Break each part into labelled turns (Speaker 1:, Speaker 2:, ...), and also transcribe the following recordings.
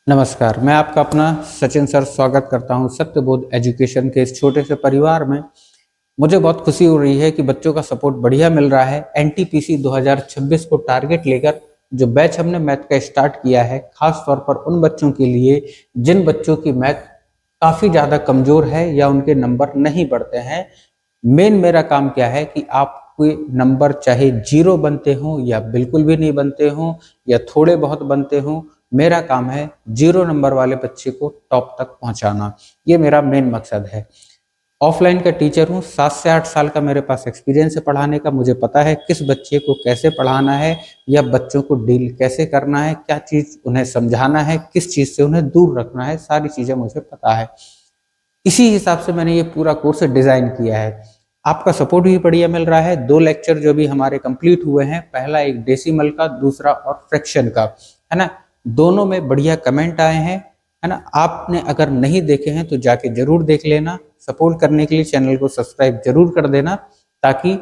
Speaker 1: नमस्कार, मैं आपका अपना सचिन सर स्वागत करता हूं सत्यबोध एजुकेशन के इस छोटे से परिवार में। मुझे बहुत खुशी हो रही है कि बच्चों का सपोर्ट बढ़िया मिल रहा है। एनटीपीसी 2026 को टारगेट लेकर जो बैच हमने मैथ का स्टार्ट किया है, खास तौर पर उन बच्चों के लिए जिन बच्चों की मैथ काफ़ी ज़्यादा कमज़ोर है या उनके नंबर नहीं बढ़ते हैं। मेन मेरा काम क्या है कि आपके नंबर चाहे 0 बनते हों या बिल्कुल भी नहीं बनते हों या थोड़े बहुत बनते हों, मेरा काम है 0 नंबर वाले बच्चे को टॉप तक पहुंचाना। ये मेरा मेन मकसद है। ऑफलाइन का टीचर हूँ, 7 से 8 साल का मेरे पास एक्सपीरियंस है पढ़ाने का। मुझे पता है किस बच्चे को कैसे पढ़ाना है या बच्चों को डील कैसे करना है, क्या चीज़ उन्हें समझाना है, किस चीज़ से उन्हें दूर रखना है, सारी चीज़ें मुझे पता है। इसी हिसाब से मैंने ये पूरा कोर्स डिज़ाइन किया है। आपका सपोर्ट भी बढ़िया मिल रहा है। 2 लेक्चर जो भी हमारे कंप्लीट हुए हैं, पहला एक डेसिमल का, दूसरा और फ्रैक्शन का, है ना? दोनों में बढ़िया कमेंट आए हैं, है ना? आपने अगर नहीं देखे हैं तो जाके ज़रूर देख लेना। सपोर्ट करने के लिए चैनल को सब्सक्राइब ज़रूर कर देना, ताकि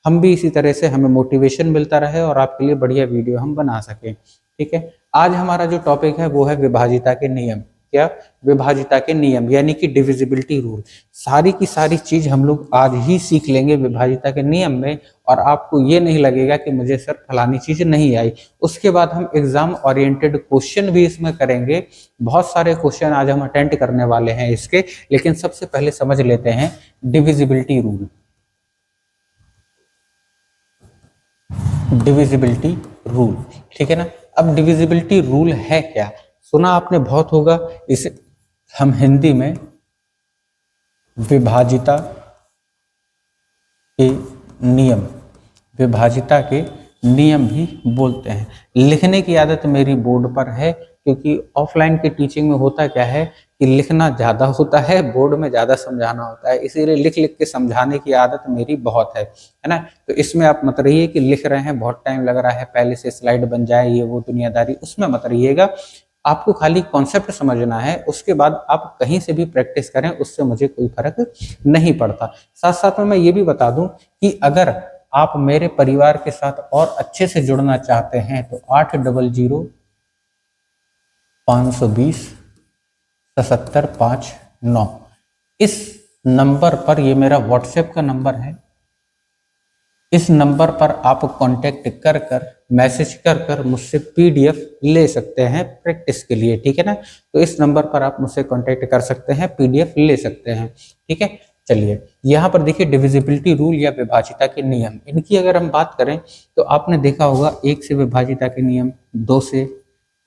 Speaker 1: हम भी इसी तरह से हमें मोटिवेशन मिलता रहे और आपके लिए बढ़िया वीडियो हम बना सकें। ठीक है? आज हमारा जो टॉपिक है वो है विभाजिता के नियम। क्या? विभाजिता के नियम यानी कि डिविजिबिलिटी रूल। सारी की सारी चीज हम लोग आज ही सीख लेंगे विभाजिता के नियम में, और आपको ये नहीं लगेगा कि मुझे सर फलानी चीज नहीं आई। उसके बाद हम एग्जाम ओरिएंटेड क्वेश्चन भी इसमें करेंगे। बहुत सारे क्वेश्चन आज हम अटेंड करने वाले हैं इसके, लेकिन सबसे पहले समझ लेते हैं डिविजिबिलिटी रूल। डिविजिबिलिटी रूल, ठीक है ना? अब डिविजिबिलिटी रूल है क्या? सुना आपने बहुत होगा। इसे हम हिंदी में विभाजिता के नियम, विभाजिता के नियम भी बोलते हैं। लिखने की आदत मेरी बोर्ड पर है, क्योंकि ऑफलाइन की टीचिंग में होता क्या है कि लिखना ज़्यादा होता है, बोर्ड में ज़्यादा समझाना होता है, इसीलिए लिख लिख के समझाने की आदत मेरी बहुत है ना? तो इसमें आप मत रहिए कि लिख रहे हैं बहुत टाइम लग रहा है, पहले से स्लाइड बन जाए, ये वो दुनियादारी, उसमें मत रहिएगा। आपको खाली कॉन्सेप्ट समझना है, उसके बाद आप कहीं से भी प्रैक्टिस करें, उससे मुझे कोई फर्क नहीं पड़ता। साथ साथ में मैं ये भी बता दूं कि अगर आप मेरे परिवार के साथ और अच्छे से जुड़ना चाहते हैं तो 800-520-7759 इस नंबर पर, ये मेरा व्हाट्सएप का नंबर है, इस नंबर पर आप कांटेक्ट कर कर, मैसेज कर कर मुझसे पीडीएफ ले सकते हैं प्रैक्टिस के लिए। ठीक है ना? तो इस नंबर पर आप मुझसे कांटेक्ट कर सकते हैं, पीडीएफ ले सकते हैं। ठीक है? चलिए, यहाँ पर देखिए डिविजिबिलिटी रूल या विभाजिता के नियम, इनकी अगर हम बात करें तो आपने देखा होगा 1 से विभाजिता के नियम, 2 से,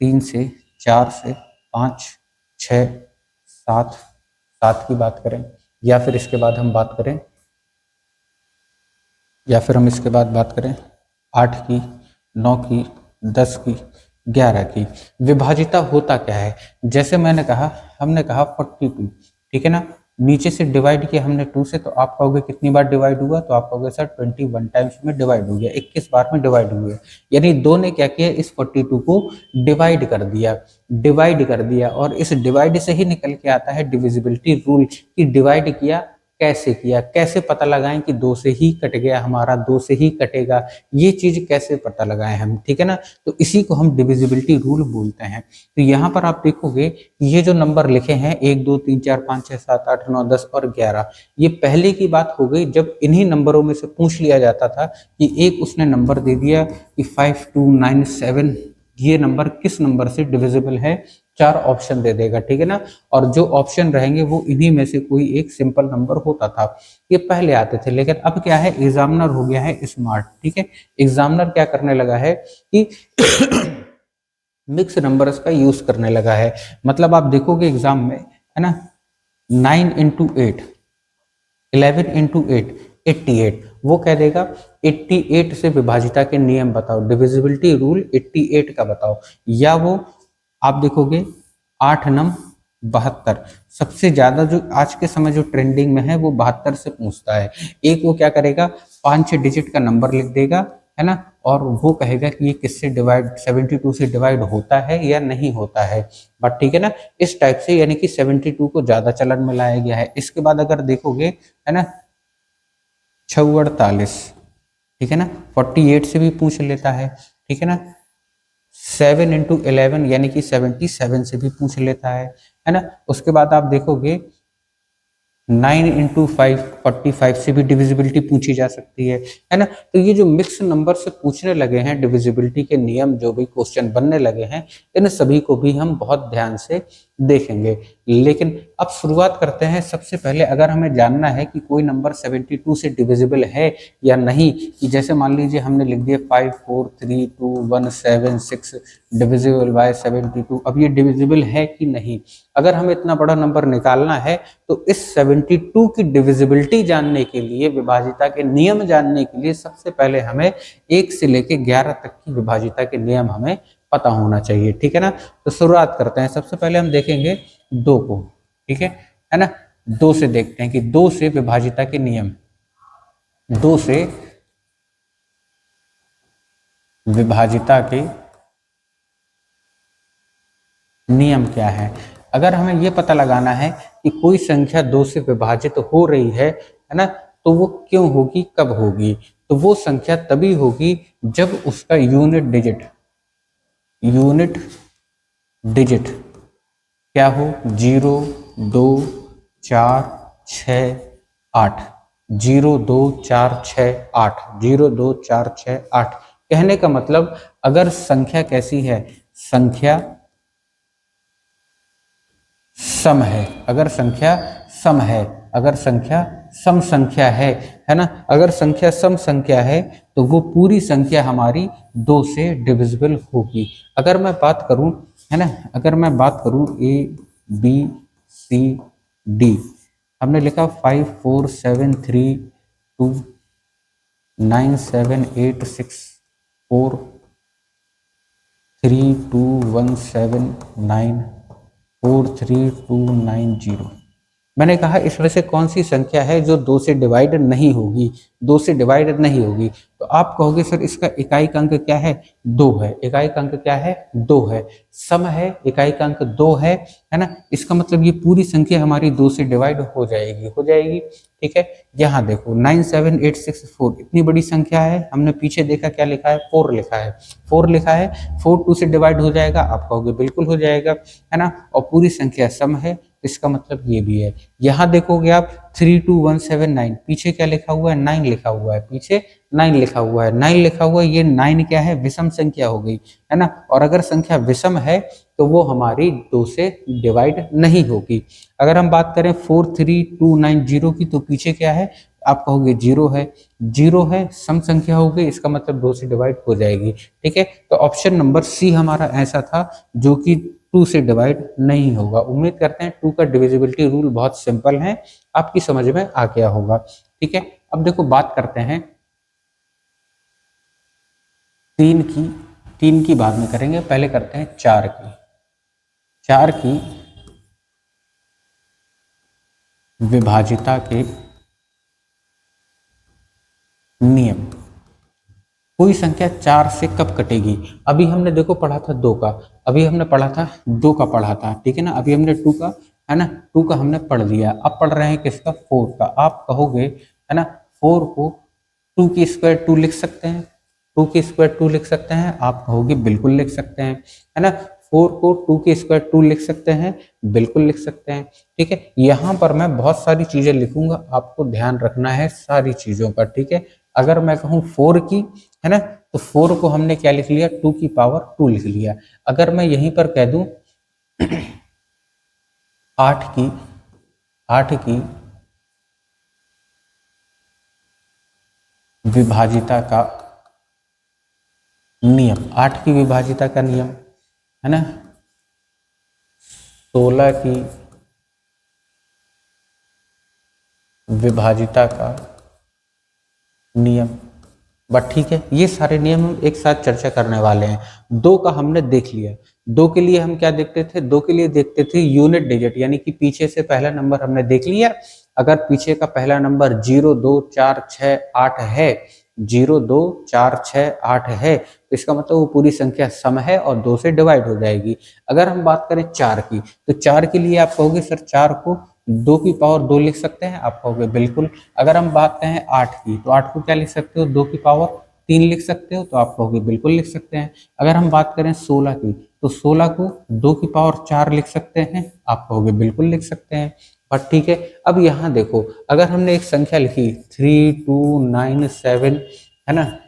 Speaker 1: 3 से, 4 से, 5, 6, 7, 7 की बात करें, या फिर इसके बाद हम बात करें, या फिर हम इसके बाद बात करें 8 की, 9 की, 10 की, 11 की। विभाजिता होता क्या है? जैसे मैंने कहा, हमने कहा 42, ठीक है ना? नीचे से डिवाइड किया हमने 2 से, तो आप कहोगे कितनी बार डिवाइड हुआ? तो आप कहोगे सर 21 टाइम्स में डिवाइड हो गया, 21 बार में डिवाइड हुआ। यानी 2 ने क्या किया, इस 42 को डिवाइड कर दिया, डिवाइड कर दिया। और इस डिवाइड से ही निकल के आता है डिविजिबिलिटी रूल कि डिवाइड किया, कैसे किया, कैसे पता लगाएं कि 2 से ही कट गया हमारा, 2 से ही कटेगा, ये चीज कैसे पता लगाएं हम। ठीक है ना? तो इसी को हम डिविजिबिलिटी रूल बोलते हैं। तो यहाँ पर आप देखोगे ये जो नंबर लिखे हैं 1 2 3 4 5 6 7 8 9 10 और 11, ये पहले की बात हो गई जब इन्हीं नंबरों में से पूछ लिया जाता था कि एक उसने नंबर दे दिया कि 5297, ये नंबर किस नंबर से डिविजिबल है, 4 ऑप्शन दे देगा। ठीक है ना? और जो ऑप्शन रहेंगे वो इन्हीं में से कोई एक सिंपल नंबर होता था। ये पहले आते थे, लेकिन अब क्या है, एग्जामिनर हो गया है स्मार्ट। ठीक है? एग्जामिनर क्या करने लगा है कि मिक्स नंबर्स का यूज करने लगा है। मतलब आप देखोगे एग्जाम में, है ना, 9 इंटू 8, 11 इंटू 8, 88, वो कह देगा 88 से विभाजिता के नियम बताओ, डिविजिबिलिटी रूल 88 का बताओ। या वो आप देखोगे 8 नम 72, सबसे ज्यादा जो आज के समय जो ट्रेंडिंग में है वो 72 से पूछता है। एक वो क्या करेगा, 5-6 डिजिट का नंबर लिख देगा, है ना, और वो कहेगा कि ये किससे डिवाइड, 72 से डिवाइड होता है या नहीं होता है। बट ठीक है ना, इस टाइप से, यानी कि 72 को ज्यादा चलन में लाया गया है। इसके बाद अगर देखोगे, है ना, 648, ठीक है ना, 48 से भी पूछ लेता है। ठीक है ना, 7 इंटू 11 यानी कि 77 से भी पूछ लेता है ना। उसके बाद आप देखोगे 9 इंटू 5 45 से भी डिविजिबिलिटी पूछी जा सकती है ना। तो ये जो मिक्स नंबर से पूछने लगे हैं, डिविजिबिलिटी के नियम जो भी क्वेश्चन बनने लगे हैं, इन सभी को भी हम बहुत ध्यान से देखेंगे। लेकिन अब शुरुआत करते हैं। सबसे पहले अगर हमें जानना है कि कोई नंबर 72 से डिविजिबल है या नहीं, कि जैसे मान लीजिए हमने लिख दिया 5 4 3 2 1 7 6 डिविजिबल बाय 72, अब ये डिविजिबल है कि नहीं। अगर हमें इतना बड़ा नंबर निकालना है तो इस 72 की डिविजिबिलिटी जानने के लिए, विभाजिता के नियम जानने के लिए, सबसे पहले हमें 1 से लेके 11 तक की विभाजिता के नियम हमें पता होना चाहिए, ठीक है ना। तो शुरुआत करते हैं। सबसे पहले हम देखेंगे 2 को, ठीक है ना। 2 से देखते हैं कि 2 से विभाजिता के नियम, 2 से विभाजिता के नियम क्या है। अगर हमें यह पता लगाना है कि कोई संख्या 2 से विभाजित हो रही है ना, तो वो क्यों होगी, कब होगी, तो वो संख्या तभी होगी जब उसका यूनिट डिजिट क्या हो, 0 2 4 6 8, 0 2 4 6 8, 0 2 4 6 8। कहने का मतलब अगर संख्या कैसी है, संख्या सम है, अगर संख्या सम है, अगर संख्या सम संख्या है ना, अगर संख्या सम संख्या है तो वो पूरी संख्या हमारी 2 से डिविजिबल होगी। अगर मैं बात करूं, है ना, अगर मैं बात करूं A B C D, हमने लिखा 5 4 7 3 2 9 7 8 6 4 3 2 1 7 9 43290। मैंने कहा इसमें से कौन सी संख्या है जो 2 से डिवाइड नहीं होगी, 2 से डिवाइड नहीं होगी। तो आप कहोगे सर इसका इकाई अंक क्या है, 2 है। इकाई अंक क्या है, 2 है। सम है, इकाई अंक 2 है ना। इसका मतलब ये पूरी संख्या हमारी 2 से डिवाइड हो जाएगी, ठीक है। यहाँ देखो 97864 इतनी बड़ी संख्या है, हमने पीछे देखा क्या लिखा है, 4 लिखा है, 4 लिखा है। 4 2 से डिवाइड हो जाएगा, आप कहोगे बिल्कुल हो जाएगा, है ना। और पूरी संख्या सम है, इसका मतलब ये भी है। यहाँ देखोगे आप 32179, पीछे क्या लिखा हुआ है, 9 लिखा हुआ है, पीछे 9 लिखा हुआ है, 9 लिखा हुआ है। ये 9 क्या है, विषम संख्या हो गई, है ना। और अगर संख्या विषम है तो वो हमारी 2 से डिवाइड नहीं होगी। अगर हम बात करें 43290 की, तो पीछे क्या है, आप कहोगे 0 है, 0 है, सम संख्या हो गई, इसका मतलब 2 से डिवाइड हो जाएगी, ठीक है। तो ऑप्शन नंबर सी हमारा ऐसा था जो कि 2 से डिवाइड नहीं होगा। उम्मीद करते हैं 2 का डिविजिबिलिटी रूल बहुत सिंपल है, आपकी समझ में आ गया होगा, ठीक है। अब देखो बात करते हैं 3 की बाद में करेंगे, पहले करते हैं 4 की। 4 की विभाजिता के नियम। कोई संख्या 4 से कब कटेगी। अभी हमने देखो पढ़ा था 2 का, अभी हमने पढ़ा था 2 का पढ़ा था, ठीक है ना। अभी हमने 2 का, है ना, 2 का हमने पढ़ लिया। अब पढ़ रहे हैं किसका, 4 का। आप कहोगे, है ना, 4 को 2 की स्क्वायर 2 लिख सकते हैं, 2 की स्क्वायर 2 लिख सकते हैं, आप कहोगे बिल्कुल लिख सकते हैं, है ना। 4 को 2 की स्क्वायर 2 लिख सकते हैं, बिल्कुल लिख सकते हैं, ठीक है। यहाँ पर मैं बहुत सारी चीजें लिखूंगा, आपको ध्यान रखना है सारी चीजों का, ठीक है। अगर मैं कहूँ 4 की, है ना, तो 4 को हमने क्या लिख लिया, 2 की पावर 2 लिख लिया। अगर मैं यहीं पर कह दूं 8 की विभाजिता का नियम, 8 की विभाजिता का नियम, है ना, 16 की विभाजिता का नियम, बट ठीक है। ये सारे नियम हम एक साथ चर्चा करने वाले हैं। 2 का हमने देख लिया, 2 के लिए हम क्या देखते थे, 2 के लिए देखते थे यूनिट डिजिट, यानी कि पीछे से पहला नंबर हमने देख लिया। अगर पीछे का पहला नंबर 0 2 4 6 8 है, 0 2 4 6 8 है, तो इसका मतलब वो पूरी संख्या सम है और 2 से डिवाइड हो जाएगी। अगर हम बात करें 4 की, तो 4 के लिए आप कहोगे सर 4 को 2 की पावर 2 लिख सकते हैं, आप कहोगे बिल्कुल। अगर हम बात करें 8 की, तो 8 को क्या लिख सकते हो, 2 की पावर 3 लिख सकते हो, तो आप कहोगे बिल्कुल लिख सकते हैं। अगर हम बात करें 16 की, तो 16 को 2 की पावर 4 लिख सकते हैं, आप कहोगे बिल्कुल लिख सकते हैं। और ठीक है, अब यहाँ देखो, अगर हमने एक संख्या लिखी 3297, है ना,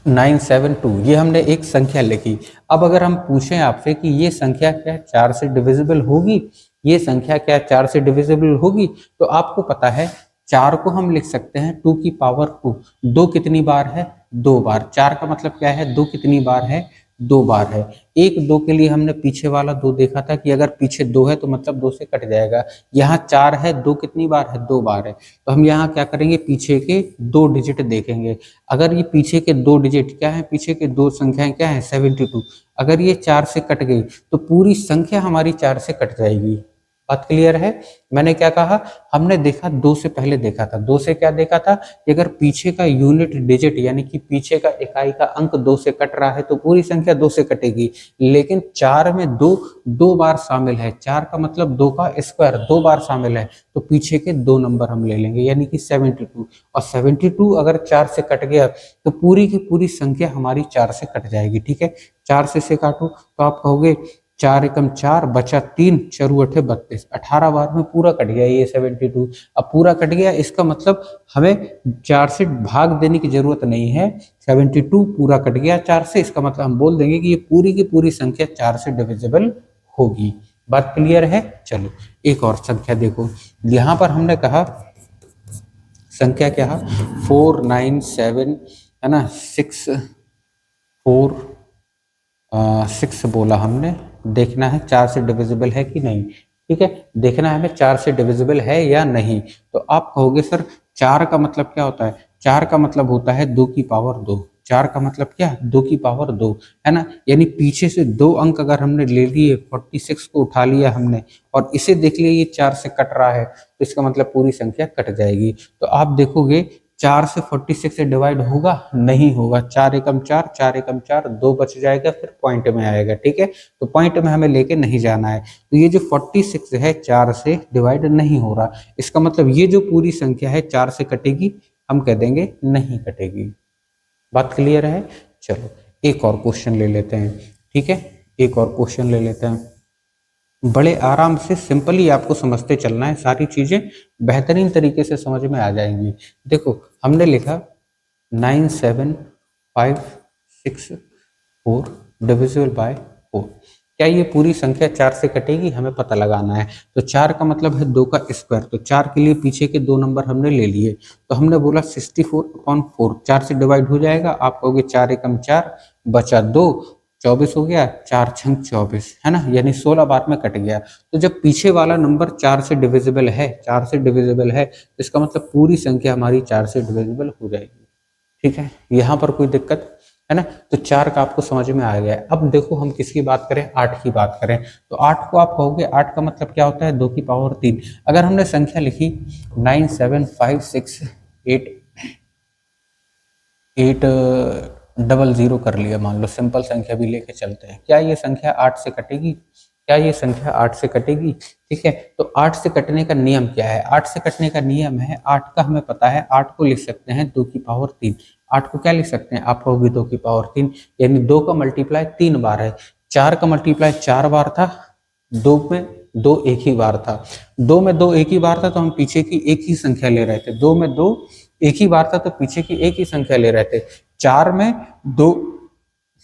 Speaker 1: 972, ये हमने एक संख्या लिखी। अब अगर हम पूछें आपसे कि ये संख्या क्या 4 से डिविजिबल होगी, ये संख्या क्या 4 से डिविजिबल होगी, तो आपको पता है 4 को हम लिख सकते हैं 2 की पावर 2। 2 कितनी बार है? 2 बार। 4 का मतलब क्या है? 2 कितनी बार है? 2 बार है। एक 2 के लिए हमने पीछे वाला 2 देखा था कि अगर पीछे 2 है तो मतलब 2 से कट जाएगा। यहाँ 4 है, 2 कितनी बार है? 2 बार है। तो हम यहाँ क्या करेंगे? पीछे के 2 डिजिट देखेंगे। अगर ये पीछे के 2 डिजिट क्या है? पीछे के 2 संख्याएं क्या है? 72। अगर ये 4 से कट गई तो पूरी संख्या हमारी 4 से कट जाएगी। बात क्लियर है? मैंने क्या कहा? हमने देखा 2 से पहले देखा था, 2 से क्या देखा था कि अगर पीछे का यूनिट डिजिट यानी कि पीछे का इकाई का अंक 2 से कट रहा है तो पूरी संख्या 2 से कटेगी। लेकिन 4 में 2 बार शामिल है, 4 का मतलब 2 का स्क्वायर 2 बार शामिल है, तो पीछे के 2 नंबर हम ले लेंगे यानी कि 72। और 72 अगर 4 से कट गया तो पूरी की पूरी संख्या हमारी 4 से कट जाएगी। ठीक है, 4 से काटो तो आप कहोगे 4 एकम 4 बचा 3, चरु अठे 32, 18 बार में पूरा कट गया ये 72। अब पूरा कट गया, इसका मतलब हमें 4 से भाग देने की जरूरत नहीं है, 72 पूरा कट गया 4 से, इसका मतलब हम बोल देंगे कि ये पूरी की पूरी संख्या 4 से डिविजिबल होगी। बात क्लियर है? चलो एक और संख्या देखो, यहाँ पर हमने कहा संख्या क्या है? 497, है ना, 6 बोला हमने। देखना है 4 से डिविजिबल है कि नहीं। ठीक है, देखना है हमें 4 से डिविजिबल है या नहीं। तो आप कहोगे सर 4 का मतलब क्या होता है? 4 का मतलब होता है 2 की पावर 2। 4 का मतलब क्या? 2 की पावर 2, है ना। यानी पीछे से 2 अंक अगर हमने ले लिए, 46 को उठा लिया हमने और इसे देख लिया ये 4 से कट रहा है, तो इसका मतलब पूरी संख्या कट जाएगी। तो आप देखोगे 4 से 46 से डिवाइड होगा? नहीं होगा। 4 एकम 4, 4 एकम 4, 2 बच जाएगा, फिर पॉइंट में आएगा। ठीक है, तो पॉइंट में हमें लेके नहीं जाना है। तो ये जो 46 है 4 से डिवाइड नहीं हो रहा, इसका मतलब ये जो पूरी संख्या है 4 से कटेगी? हम कह देंगे नहीं कटेगी। बात क्लियर है? चलो एक और क्वेश्चन ले लेते हैं। ठीक है, एक और क्वेश्चन ले लेते हैं। बड़े आराम से सिंपली आपको समझते चलना है, सारी चीजें बेहतरीन तरीके से समझ में आ जाएंगी। देखो हमने लिखा 97564 डिविजिबल बाय 4। क्या ये पूरी संख्या 4 से कटेगी? हमें पता लगाना है। तो 4 का मतलब है 2 का स्क्वायर, तो 4 के लिए पीछे के 2 नंबर हमने ले लिए। तो हमने बोला 64/4, 4 से डिवाइड हो जाएगा। आप कहोगे 4 एकम 4 बचा 2, 24 हो गया, 4 छंग 24, है ना, यानी 16 बार में कट गया। तो जब पीछे वाला नंबर 4 से डिविजिबल है, 4 से डिविजिबल है, तो इसका मतलब पूरी संख्या हमारी 4 से डिविजिबल हो जाएगी। ठीक है, यहाँ पर कोई दिक्कत है ना? तो 4 का आपको समझ में आ गया है। अब देखो हम किसकी बात करें? 8 की बात करें। तो 8 को आप कहोगे 8 का मतलब क्या होता है? 2 की पावर 3। अगर हमने संख्या लिखी 97568 कर लिया, मान लो, सिंपल संख्या भी लेके चलते हैं, क्या ये संख्या 8 से कटेगी? क्या ये संख्या 8 से कटेगी? ठीक है, तो 8 से कटने का नियम क्या है? 8 से कटने का नियम है, 8 का हमें पता है, 8 को लिख सकते हैं 2 की पावर 3। 8 को क्या लिख सकते हैं? आप कहोगे 2 की पावर 3, यानी 2 का मल्टीप्लाई 3 बार है। 4 का मल्टीप्लाई 4 बार था, 2 में 2 एक ही बार था। 2 में 2 एक ही बार था तो हम पीछे की एक ही संख्या ले रहे थे। 2 में 2 एक ही बार था तो पीछे की एक ही संख्या ले रहे थे। 4 में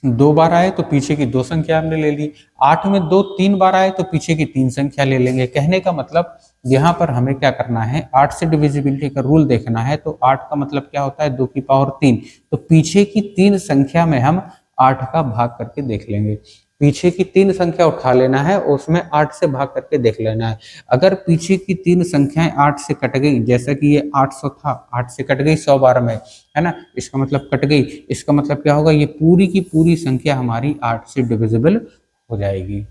Speaker 1: 2 बार आए तो पीछे की 2 संख्या हमने ले ली। 8 में 2 3 बार आए तो पीछे की 3 संख्या ले लेंगे। कहने का मतलब यहाँ पर हमें क्या करना है? 8 से डिविजिबिलिटी का रूल देखना है। तो 8 का मतलब क्या होता है? 2 की पावर 3। तो पीछे की 3 संख्या में हम 8 का भाग करके देख लेंगे। पीछे की 3 संख्या उठा लेना है और उसमें 8 से भाग करके देख लेना है। अगर पीछे की 3 संख्याएं 8 से कट गई, जैसा कि ये 800 था, 8 से कट गई 100 बार में, है ना, इसका मतलब कट गई। इसका मतलब क्या होगा? ये पूरी की पूरी संख्या हमारी 8 से डिविजिबल हो जाएगी।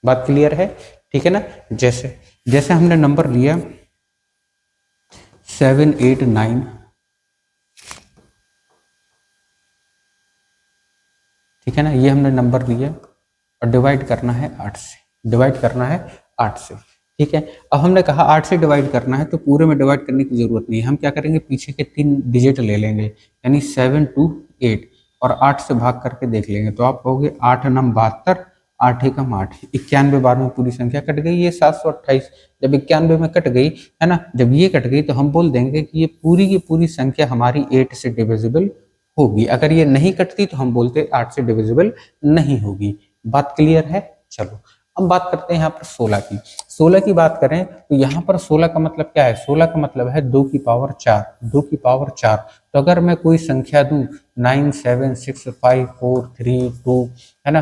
Speaker 1: बात क्लियर है? ठीक है ना। जैसे जैसे हमने नंबर लिया 789, ठीक है ना, ये हमने नंबर लिया और डिवाइड करना है 8 से, डिवाइड करना है 8 से। ठीक है। अब हमने कहा 8 से डिवाइड करना है, तो पूरे में डिवाइड करने की जरूरत नहीं है। हम क्या करेंगे, पीछे के 3 डिजिट ले लेंगे, यानी 7 2 8, और 8 से भाग करके देख लेंगे। तो आप कहोगे 8 9 72, 8 एकम 8, 91 बार में पूरी संख्या कट गई, ये 728। जब 91 में कट गई है ना, जब ये कट गई तो हम बोल देंगे कि ये पूरी की पूरी संख्या हमारी 8 से डिविजिबल होगी। अगर ये नहीं कटती तो हम बोलते 8 से डिविजिबल नहीं होगी। बात क्लियर है? चलो अब बात करते हैं यहाँ पर 16 की। 16 की बात करें तो यहाँ पर 16 का मतलब क्या है? 16 का मतलब है 2 की पावर 4, 2 की पावर 4। तो अगर मैं कोई संख्या दूं 9 7 6 5 4 3 2, है ना,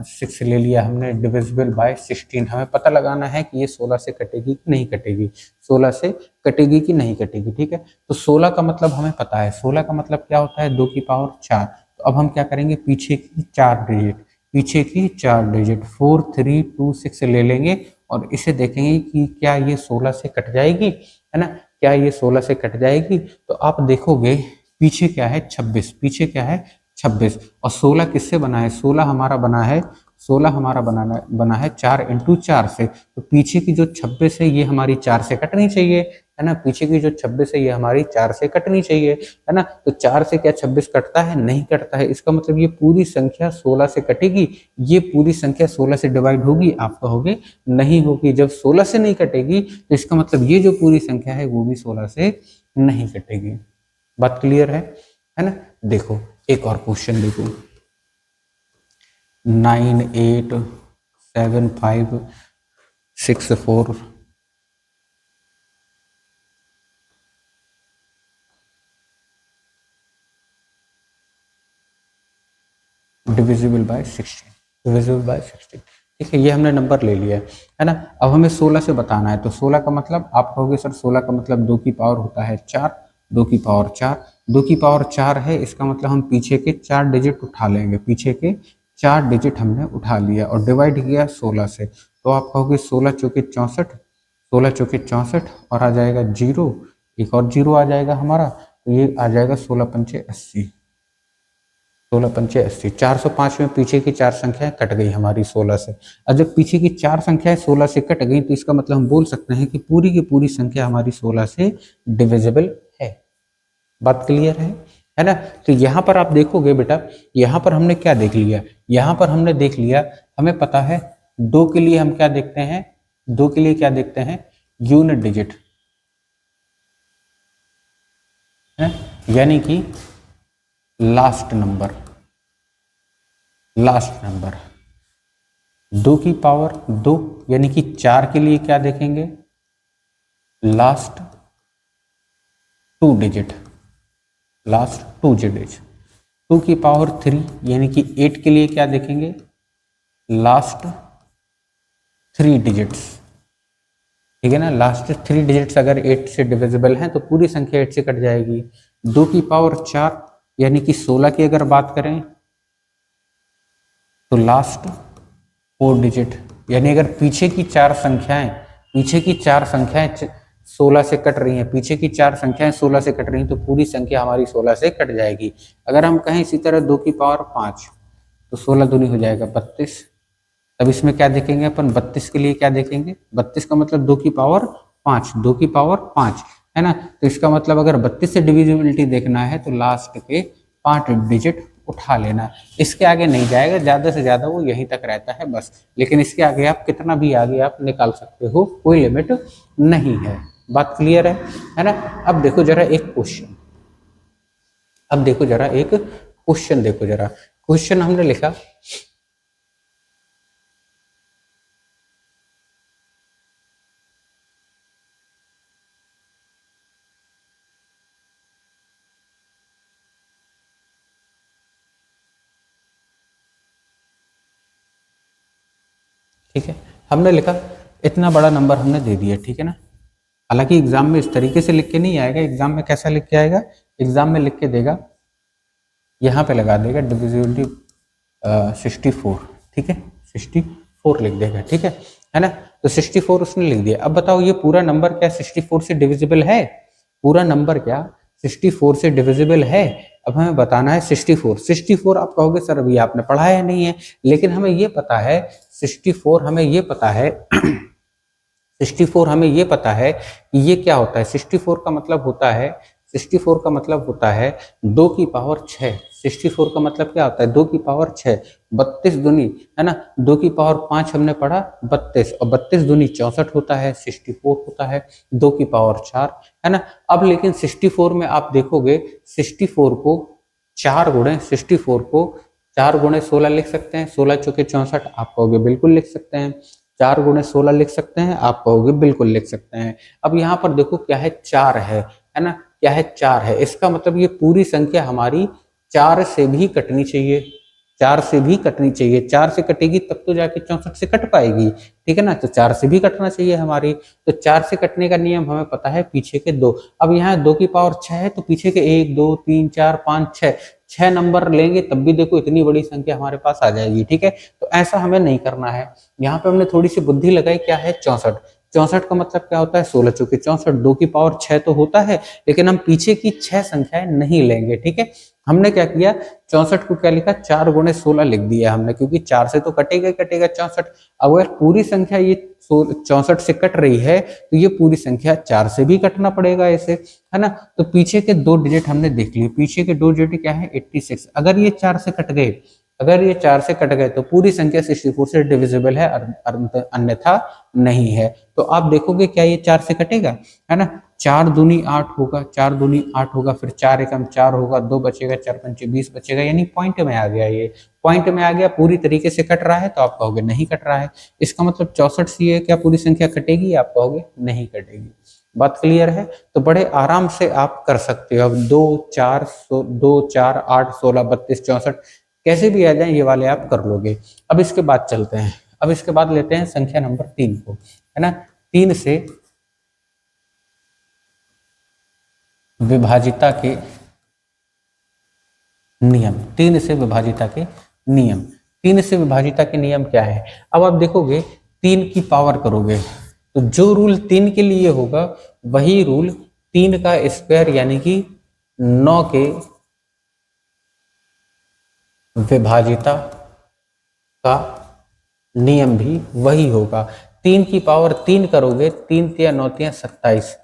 Speaker 1: 6 ले लिया हमने, डिविजिबल बाय 16। हमें पता लगाना है कि ये 16 से कटेगी कि नहीं कटेगी, 16 से कटेगी कि नहीं कटेगी। ठीक है, तो 16 का मतलब हमें पता है। 16 का मतलब क्या होता है? 2 की पावर 4। तो अब हम क्या करेंगे, पीछे की 4 डिजिट, पीछे की 4 डिजिट 4 3 2 6 ले लेंगे और इसे देखेंगे कि क्या ये 16 से कट जाएगी, है ना, क्या ये 16 से कट जाएगी। तो आप देखोगे पीछे क्या है, 26, पीछे क्या है 26, और 16 किससे बना है? 16 हमारा बना है, 16 हमारा बना है 4 इंटू 4 से। तो पीछे की जो 26 है ये हमारी 4 से कटनी चाहिए, है ना, पीछे की जो 26 है ये हमारी 4 से कटनी चाहिए, है ना। तो 4 से क्या 26 कटता है? नहीं कटता है। इसका मतलब ये पूरी संख्या 16 से कटेगी, ये पूरी संख्या 16 से डिवाइड होगी? आप कहोगे नहीं होगी। जब 16 से नहीं कटेगी तो इसका मतलब ये जो पूरी संख्या है वो भी 16 से नहीं कटेगी। बात क्लियर है ना। देखो एक और क्वेश्चन देखो, 9 8 7 5 6 4 डिविजिबल बाय 16, डिविजिबल बाय 16। ठीक है, ये हमने नंबर ले लिया है ना। अब हमें 16 से बताना है, तो 16 का मतलब आप कहोगे सर 16 का मतलब 2 की पावर होता है 4, 2 की पावर 4, 2 की पावर 4 है, इसका मतलब हम पीछे के 4 डिजिट उठा लेंगे, पीछे के 4 डिजिट हमने उठा लिया और डिवाइड किया 16 से। तो आप कहोगे 16 चौके 64, 16 चौके 64, और आ जाएगा 0, एक और 0 आ जाएगा हमारा, तो ये आ जाएगा 16 पंचे 80, 16 पंचे 80, 405 में पीछे की 4 संख्याएं कट गई हमारी 16 से। और जब पीछे की 4 संख्याएं 16 से कट गई तो इसका मतलब हम बोल सकते हैं कि पूरी की पूरी संख्या हमारी 16 से डिविजिबल है। बात क्लियर है ना। तो यहाँ पर आप देखोगे बेटा, यहाँ पर हमने क्या देख लिया, यहाँ पर हमने देख लिया, हमें पता है 2 के लिए हम क्या देखते हैं, 2 के लिए क्या देखते हैं, यूनिट डिजिट, है, यानी कि लास्ट नंबर, लास्ट नंबर 2 की पावर 2, यानी कि 4 के लिए क्या देखेंगे, लास्ट 2 डिजिट, लास्ट 2 डिजिट। 2 की पावर 3 यानी कि 8 के लिए क्या देखेंगे, लास्ट 3 डिजिट्स। ठीक है ना, लास्ट 3 डिजिट्स अगर 8 से डिविजिबल हैं तो पूरी संख्या 8 से कट जाएगी। 2 की पावर 4 यानी कि 16 की अगर बात करें तो लास्ट 4 डिजिट, यानी अगर पीछे की 4 संख्याएं, पीछे की 4 संख्याएं 16 से कट रही हैं, पीछे की 4 संख्याएं 16 से कट रही हैं, तो पूरी संख्या हमारी 16 से कट जाएगी। अगर हम कहें इसी तरह 2 की पावर 5, तो 16 दूनी हो जाएगा 32। अब इसमें क्या देखेंगे अपन, 32 के लिए क्या देखेंगे, 32 का मतलब 2 की पावर 5, 2 की पावर 5, है ना। तो इसका मतलब अगर 32 से डिविजिबिलिटी देखना है तो लास्ट के 5 डिजिट उठा लेना, इसके आगे नहीं जाएगा, ज्यादा से ज्यादा वो यहीं तक रहता है बस। लेकिन इसके आगे आप कितना भी आगे आप निकाल सकते हो, कोई लिमिट नहीं है। बात क्लियर है ना। अब देखो जरा एक क्वेश्चन, अब देखो जरा एक क्वेश्चन, देखो जरा क्वेश्चन हमने लिखा, ठीक है, हमने लिखा इतना बड़ा नंबर हमने दे दिया, ठीक है ना। हालांकि एग्जाम में इस तरीके से लिख के नहीं आएगा, एग्जाम में कैसा लिख के आएगा, एग्जाम में लिख के देगा, यहाँ पे लगा देगा डिविजिबिलिटी 64, ठीक है, 64 लिख देगा, ठीक है ना। तो 64 उसने लिख दिया। अब बताओ ये पूरा नंबर क्या 64 से डिविजिबल है, पूरा नंबर क्या 64 से डिविजिबल है। अब हमें बताना है 64 आप कहोगे सर अभी आपने पढ़ाया नहीं है, लेकिन हमें ये पता है 64, हमें ये पता है 64 हमें ये पता है कि ये क्या होता है। 64 का मतलब होता है 64 का मतलब होता है 2 की पावर 6। 64 का मतलब क्या होता है 2 की पावर 6। 32 दूनी है ना, 2 की पावर 5 हमने पढ़ा 32, और 32 दूनी 64 होता है, 64 होता है 2 की पावर 4 है ना। अब लेकिन 64 में आप देखोगे 64 को 4 गुणे 64 को 4 गुणे 16 लिख सकते हैं, 16 चौके 64 आप कहोगे बिल्कुल लिख सकते हैं। 4 गुणे 16 लिख सकते हैं, आप कहोगे बिल्कुल लिख सकते हैं। अब यहाँ पर देखो क्या है 4 है ना, क्या है 4 है, इसका मतलब ये पूरी संख्या हमारी 4 से भी कटनी चाहिए, 4 से भी कटनी चाहिए। 4 से कटेगी तब तो जाके 64 से कट पाएगी, ठीक है ना। तो 4 से भी कटना चाहिए हमारी। तो 4 से कटने का नियम हमें पता है, पीछे के 2। अब यहाँ 2 की पावर 6 है तो पीछे के 1 2 3 4 5 6 6 नंबर लेंगे तब भी देखो इतनी बड़ी संख्या हमारे पास आ जाएगी, ठीक है। तो ऐसा हमें नहीं करना है। यहाँ पे हमने थोड़ी सी बुद्धि लगाई, क्या है 64। 64 का मतलब क्या होता है 16 चौके 64, 2 की पावर 6 तो होता है, लेकिन हम पीछे की 6 संख्याएं नहीं लेंगे, ठीक है। हमने क्या किया 64 को क्या लिखा 4 गुणे 16 लिख दिया हमने, क्योंकि 4 से तो कटेगा ही कटेगा 64। अगर पूरी संख्या ये 64 से कट रही है तो ये पूरी संख्या 4 से भी कटना पड़ेगा ऐसे, है ना। तो पीछे के 2 डिजिट हमने देख लिए, पीछे के 2 डिजिट क्या है 86। अगर ये 4 से कट गए, अगर ये 4 से कट गए तो पूरी संख्या 64 से डिविजिबल है, अन्यथा नहीं है। तो आप देखोगे क्या ये 4 से कटेगा, है ना। 4 दूनी 8 होगा, 4 दूनी 8 होगा, फिर 4 एकम 4 होगा, 2 बचेगा, 4 पंचे 20 बचेगा, यानी पॉइंट में आ गया, ये पॉइंट में आ गया। पूरी तरीके से कट रहा है तो आप कहोगे नहीं कट रहा है। इसका मतलब 64 से ये क्या पूरी संख्या कटेगी, आप कहोगे नहीं कटेगी। बात क्लियर है। तो बड़े आराम से आप कर सकते हो। अब 2 4 2 4 8 16 32 64 कैसे भी आ जाए ये वाले आप कर लोगे। अब इसके बाद चलते हैं, अब इसके बाद लेते हैं संख्या नंबर 3 को, है ना। 3 से विभाजिता के नियम, 3 से विभाजिता के नियम, 3 से विभाजिता के नियम क्या है। अब आप देखोगे 3 की पावर करोगे तो जो रूल 3 के लिए होगा वही रूल 3 का स्क्वायर यानी कि 9 के विभाजिता का नियम भी वही होगा। 3 की पावर 3 करोगे, 3 तिया 9 तिया 27,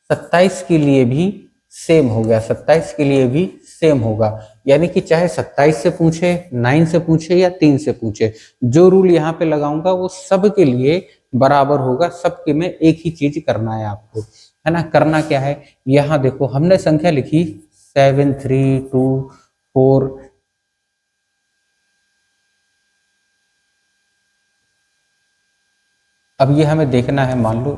Speaker 1: 27 के लिए भी सेम हो गया, 27 के लिए भी सेम होगा। यानी कि चाहे 27 से पूछे, 9 से पूछे या 3 से पूछे, जो रूल यहाँ पे लगाऊंगा वो सब के लिए बराबर होगा। सबके में एक ही चीज करना है आपको, है ना। करना क्या है, यहाँ देखो हमने संख्या लिखी 7 3 2 4। अब ये हमें देखना है, मान लो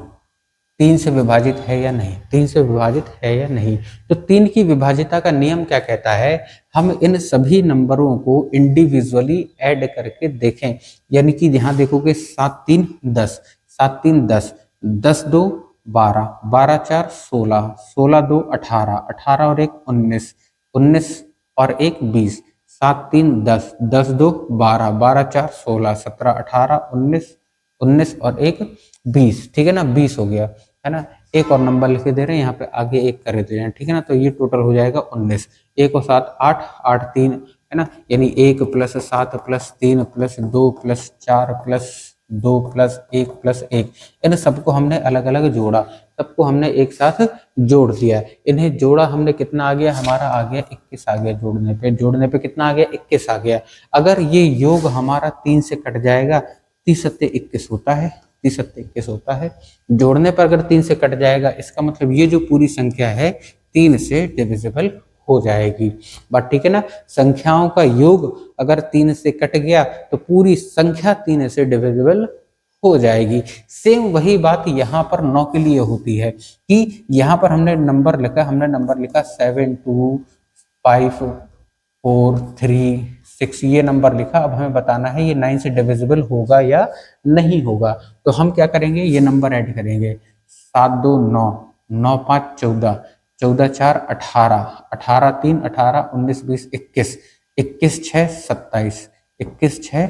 Speaker 1: 3 से विभाजित है या नहीं, 3 से विभाजित है या नहीं। तो 3 की विभाजिता का नियम क्या कहता है, हम इन सभी नंबरों को इंडिविजुअली ऐड करके देखें। यानी कि यहाँ देखोगे 7 3 10, 7 3 10, 10 2 12, 12 4 16, 16 2 18, 18 और 1 19, 19 और 1 20, 7 3 10, 10 2 12, 12 4 16, 17 18 19, 19 और 1 20, ठीक है ना, 20 हो गया, है ना। एक और नंबर लिख के दे रहे हैं यहाँ पे, आगे एक कर देते हैं, ठीक है ना। तो ये टोटल हो जाएगा 19, 1 और 7 8, 8 3, है ना। यानी 1 + 7 + 3 + 2 + 4 + 2 + 1 + 1, इन सबको हमने अलग अलग जोड़ा, सबको हमने एक साथ जोड़ दिया। इन्हें जोड़ा हमने, कितना आ गया हमारा, आ गया 21 आ गया। जोड़ने पे कितना आ गया 21 आ गया। अगर ये योग हमारा 3 से कट जाएगा, 30 सत्ते 21 होता है, 30 सत्ते 21 होता है। जोड़ने पर अगर 3 से कट जाएगा, इसका मतलब ये जो पूरी संख्या है 3 से डिविजिबल हो जाएगी। बात ठीक है ना। संख्याओं का योग अगर 3 से कट गया तो पूरी संख्या 3 से डिविजिबल हो जाएगी। सेम वही बात यहाँ पर 9 के लिए होती है कि यहाँ पर हमने नंबर लिखा, 7 2 5 4 3 6, ये नंबर लिखा। अब हमें बताना है ये 9 से डिविजिबल होगा या नहीं होगा। तो हम क्या करेंगे, ये नंबर ऐड करेंगे, 7 2 9, 9 5 14, 14 4 18, 18 3 18, 19 20 21, 21 6 27, 21 6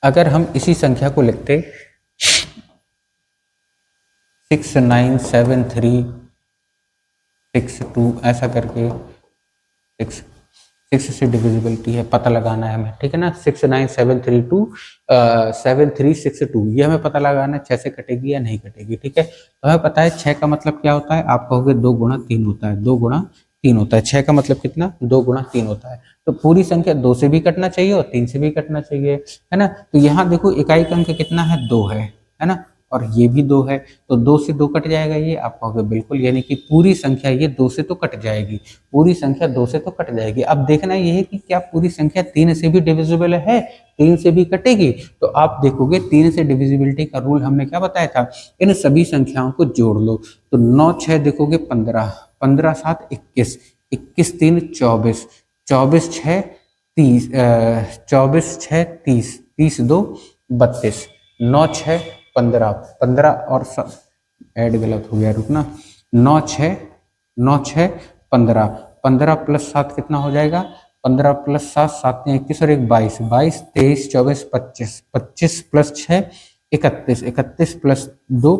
Speaker 1: अगर हम इसी संख्या को लिखते 697362 ऐसा करके, 6 से डिविजिबिलिटी है, पता लगाना है हमें, ठीक है ना। 69732 ये हमें पता लगाना है 6 से कटेगी या नहीं कटेगी, ठीक है। तो हमें पता है 6 का मतलब क्या होता है, आप कहोगे 2 गुणा 3 होता है, 2 गुणा 3 होता है। 6 का मतलब कितना, 2 गुणा 3 होता है। तो पूरी संख्या 2 से भी कटना चाहिए और 3 से भी कटना चाहिए, है ना। तो यहाँ देखो इकाई का अंक कितना है, 2 है ना, और ये भी 2 है, तो 2 से 2 कट जाएगा, ये आप कहोगे बिल्कुल, यानी कि पूरी संख्या ये 2 से तो कट जाएगी, पूरी संख्या 2 से तो कट जाएगी। अब देखना ये है कि क्या पूरी संख्या 3 से भी डिविजिबल है, 3 से भी कटेगी। तो आप देखोगे 3 से डिविजिबिलिटी का रूल हमने क्या बताया था, इन सभी संख्याओं को जोड़ लो। तो 9 6 देखोगे 15, 15 7 21, 21 3 24, 24 6 30, 24 6 30, 30 2 32, 9 6 15, 15 और ऐड गलत हो गया, रुकना, 9 6 9 6 15, 15 प्लस 7 कितना हो जाएगा, 15 प्लस 7 7 21 और 1 22, 22 23 24 25, 25 प्लस 6 31, 31 प्लस 2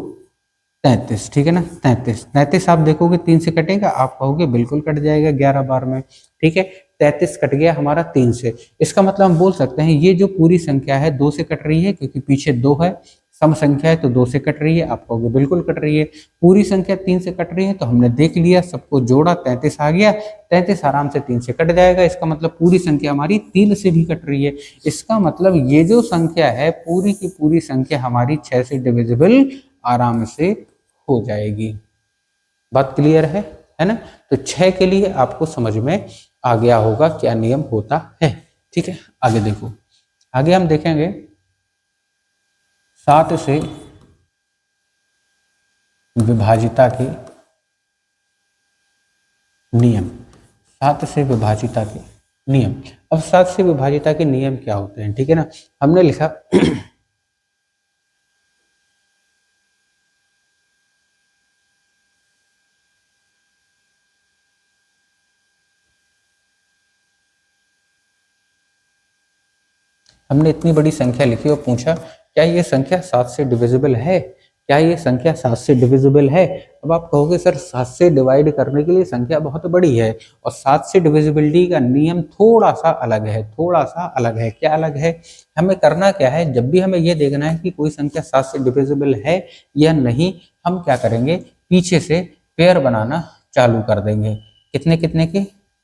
Speaker 1: 33, ठीक है ना, 33, 33 आप देखोगे 3 से कटेगा, आप कहोगे बिल्कुल कट जाएगा 11 बार में, ठीक है। 33 कट गया हमारा 3 से, इसका मतलब हम बोल सकते हैं ये जो पूरी संख्या है 2 से कट रही है, क्योंकि पीछे 2 है, सम संख्या है तो 2 से कट रही है, आप कहोगे बिल्कुल कट रही है। पूरी संख्या 3 से कट रही है, तो हमने देख लिया, सबको जोड़ा 33 आ गया, 33 आराम से 3 से कट जाएगा, इसका मतलब पूरी संख्या हमारी 3 से भी कट रही है। इसका मतलब ये जो संख्या है पूरी की पूरी संख्या हमारी 6 से डिविजिबल आराम से हो जाएगी। बात क्लियर है ना। तो 6 के लिए आपको समझ में आ गया होगा क्या नियम होता है, ठीक है। आगे देखो, आगे हम देखेंगे 7 से विभाजिता के नियम, 7 से विभाजिता के नियम। अब 7 से विभाजिता के नियम क्या होते हैं, ठीक है ना। हमने लिखा हमने इतनी बड़ी संख्या लिखी और पूछा क्या ये संख्या 7 से डिविजिबल है, क्या ये संख्या 7 से डिविजिबल है। अब आप कहोगे सर 7 से डिवाइड करने के लिए संख्या बहुत बड़ी है, और 7 से डिविजिबिलिटी का नियम थोड़ा सा अलग है, थोड़ा सा अलग है। क्या अलग है, हमें करना क्या है, जब भी हमें ये देखना है कि कोई संख्या 7 से डिविजिबल है या नहीं, हम क्या करेंगे, पीछे से पेयर बनाना चालू कर देंगे। कितने कितने के,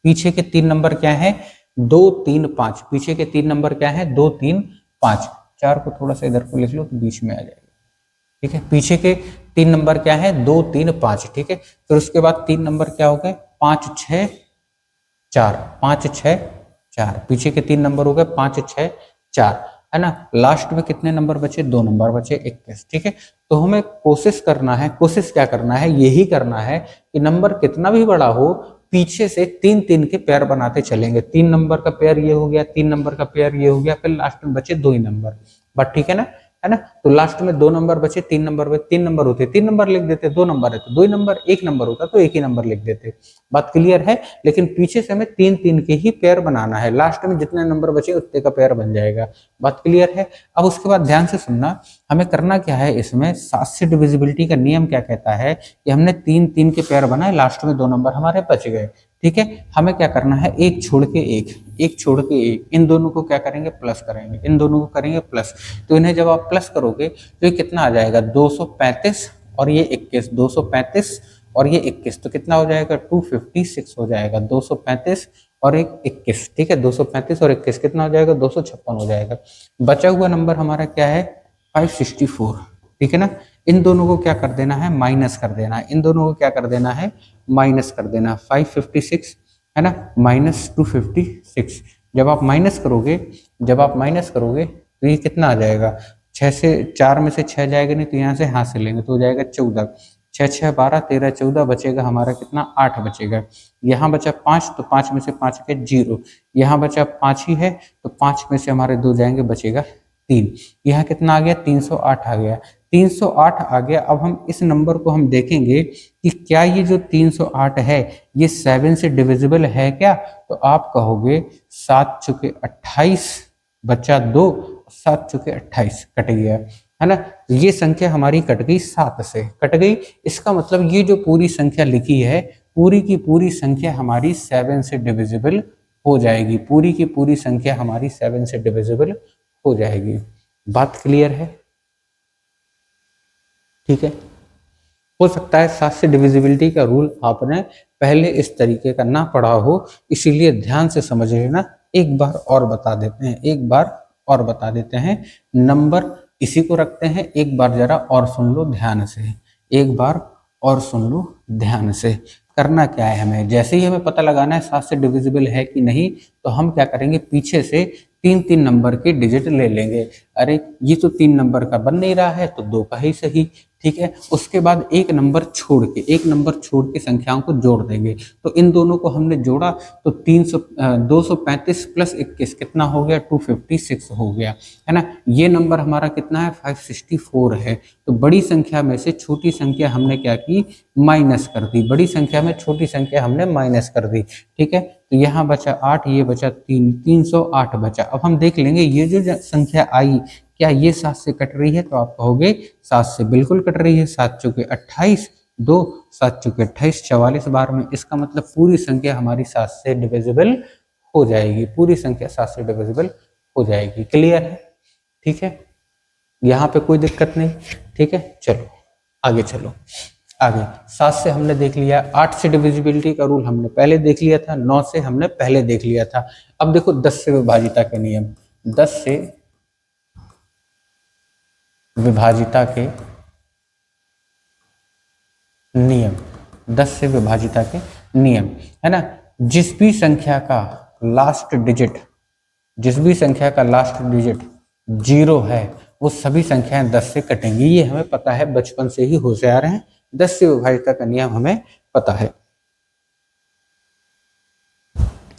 Speaker 1: पीछे के 3 नंबर क्या है, 2 3 5, पीछे के 3 नंबर क्या है, 2 3 5, 4 को थोड़ा सा इधर को लिख लो तो बीच में आ जाएगा, ठीक है। पीछे के 3 नंबर क्या है, 2 3 5, ठीक है। फिर उसके बाद 3 नंबर क्या हो गए, 5 6 4, 5 6 4, पीछे के 3 नंबर हो गए 5 6 4, है ना। लास्ट में कितने नंबर बचे, 2 नंबर बचे, 21, ठीक है। तो हमें कोशिश करना है, कोशिश क्या करना है, यही करना है कि नंबर कितना भी बड़ा हो, पीछे से 3 3 के पेयर बनाते चलेंगे। 3 नंबर का पेयर ये हो गया, 3 नंबर का पेयर ये हो गया, फिर लास्ट में बचे 2 ही नंबर, बात ठीक है ना, है ना। तो लास्ट में 2 नंबर बचे, 3 नंबर बचे, 3 नंबर होते 3 नंबर लिख देते, 2 नंबर है तो 2 ही नंबर, 1 नंबर होता तो 1 ही नंबर लिख देते, बात क्लियर है। लेकिन पीछे से हमें 3 3 के ही पेयर बनाना है, लास्ट में जितने नंबर बचे उतने का पेयर बन जाएगा, बात क्लियर है। अब उसके बाद ध्यान से सुनना, हमें करना क्या है, इसमें 7 से डिविजिबिलिटी का नियम क्या कहता है कि हमने 3 3 के पेयर बनाए, लास्ट में 2 नंबर हमारे बच गए, ठीक है। हमें क्या करना है, एक छोड़ के एक, एक छोड़ के एक, इन दोनों को क्या करेंगे, प्लस करेंगे, इन दोनों को करेंगे प्लस। तो इन्हें जब आप प्लस करोगे तो ये कितना आ जाएगा, 235 और ये 21, 235 और ये 21, तो कितना हो जाएगा, 256 हो जाएगा, 235 और एक 21, ठीक है। 235 और 21 कितना हो जाएगा, 256 हो जाएगा। बचा हुआ नंबर हमारा क्या है, 564, ठीक है ना। इन दोनों को क्या कर देना है, माइनस कर देना है, इन दोनों को क्या कर देना है, माइनस कर देना। 556 है ना, माइनस 256, जब आप माइनस करोगे, जब आप माइनस करोगे तो ये कितना आ जाएगा, 6 से 4 में से 6 जाएगा नहीं तो यहाँ से हाथ से लेंगे तो हो जाएगा 14, 6 6 12 13 14, बचेगा हमारा कितना, 8 बचेगा। यहाँ बचा 5 तो 5 में से 5 के 0, यहाँ बचा 5 ही है तो 5 में से हमारे 2 जाएंगे, बचेगा 3। यहाँ कितना आ गया, 308 आ गया, 308 आ गया। अब हम इस नंबर को हम देखेंगे कि क्या ये जो 308 है ये 7 से डिविजिबल है क्या, तो आप कहोगे 7 चुके 28 बचा 2 7 चुके 28 कट गया, है ना। ये संख्या हमारी कट गई 7 से, कट गई। इसका मतलब ये जो पूरी संख्या लिखी है, पूरी की पूरी संख्या हमारी 7 से डिविजिबल हो जाएगी। पूरी की पूरी संख्या हमारी 7 से डिविजिबल हो जाएगी। बात क्लियर है? ठीक है। हो सकता है 7 से डिविजिबिलिटी का रूल आपने पहले इस तरीके का ना पढ़ा हो, इसीलिए ध्यान से समझ लेना। एक बार और बता देते हैं, एक बार और बता देते हैं। नंबर इसी को रखते हैं, एक बार जरा और सुन लो ध्यान से, एक बार और सुन लो ध्यान से। करना क्या है, हमें जैसे ही हमें पता लगाना है 7 से डिविजिबल है कि नहीं, तो हम क्या करेंगे, पीछे से 3-3 नंबर के डिजिट ले लेंगे। अरे ये तो 3 नंबर का बन नहीं रहा है, तो 2 का ही सही, ठीक है। उसके बाद एक नंबर छोड़ के संख्याओं को जोड़ देंगे। तो इन दोनों को हमने जोड़ा तो 235 प्लस 21 कितना हो गया, 256 हो गया, है ना। ये नंबर हमारा कितना है, 564 है। तो बड़ी संख्या में से छोटी संख्या हमने क्या की, माइनस कर दी। बड़ी संख्या में छोटी संख्या हमने माइनस कर दी, ठीक है। तो यहाँ बचा 8, ये बचा 3, 308 बचा। अब हम देख लेंगे ये जो संख्या आई, क्या ये 7 से कट रही है, तो आप कहोगे 7 से बिल्कुल कट रही है। 7 चौके 28, 2 7 चौके 28, 44 बार में। इसका मतलब पूरी संख्या हमारी 7 से डिविजिबल हो जाएगी, पूरी संख्या 7 से डिविजिबल हो जाएगी। क्लियर है? ठीक है, यहाँ पे कोई दिक्कत नहीं, ठीक है। चलो आगे चलो, आगे 7 से हमने देख लिया, 8 से डिविजिबिलिटी का रूल हमने पहले देख लिया था, 9 से हमने पहले देख लिया था। अब देखो 10 से विभाजिता के नियम, 10 से विभाजिता के नियम, 10 से विभाजिता के नियम, है ना। जिस भी संख्या का लास्ट डिजिट 0 है, वो सभी संख्याएं 10 से कटेंगी। ये हमें पता है, बचपन से ही होशियार हैं, 10 से विभाजिता का नियम हमें पता है,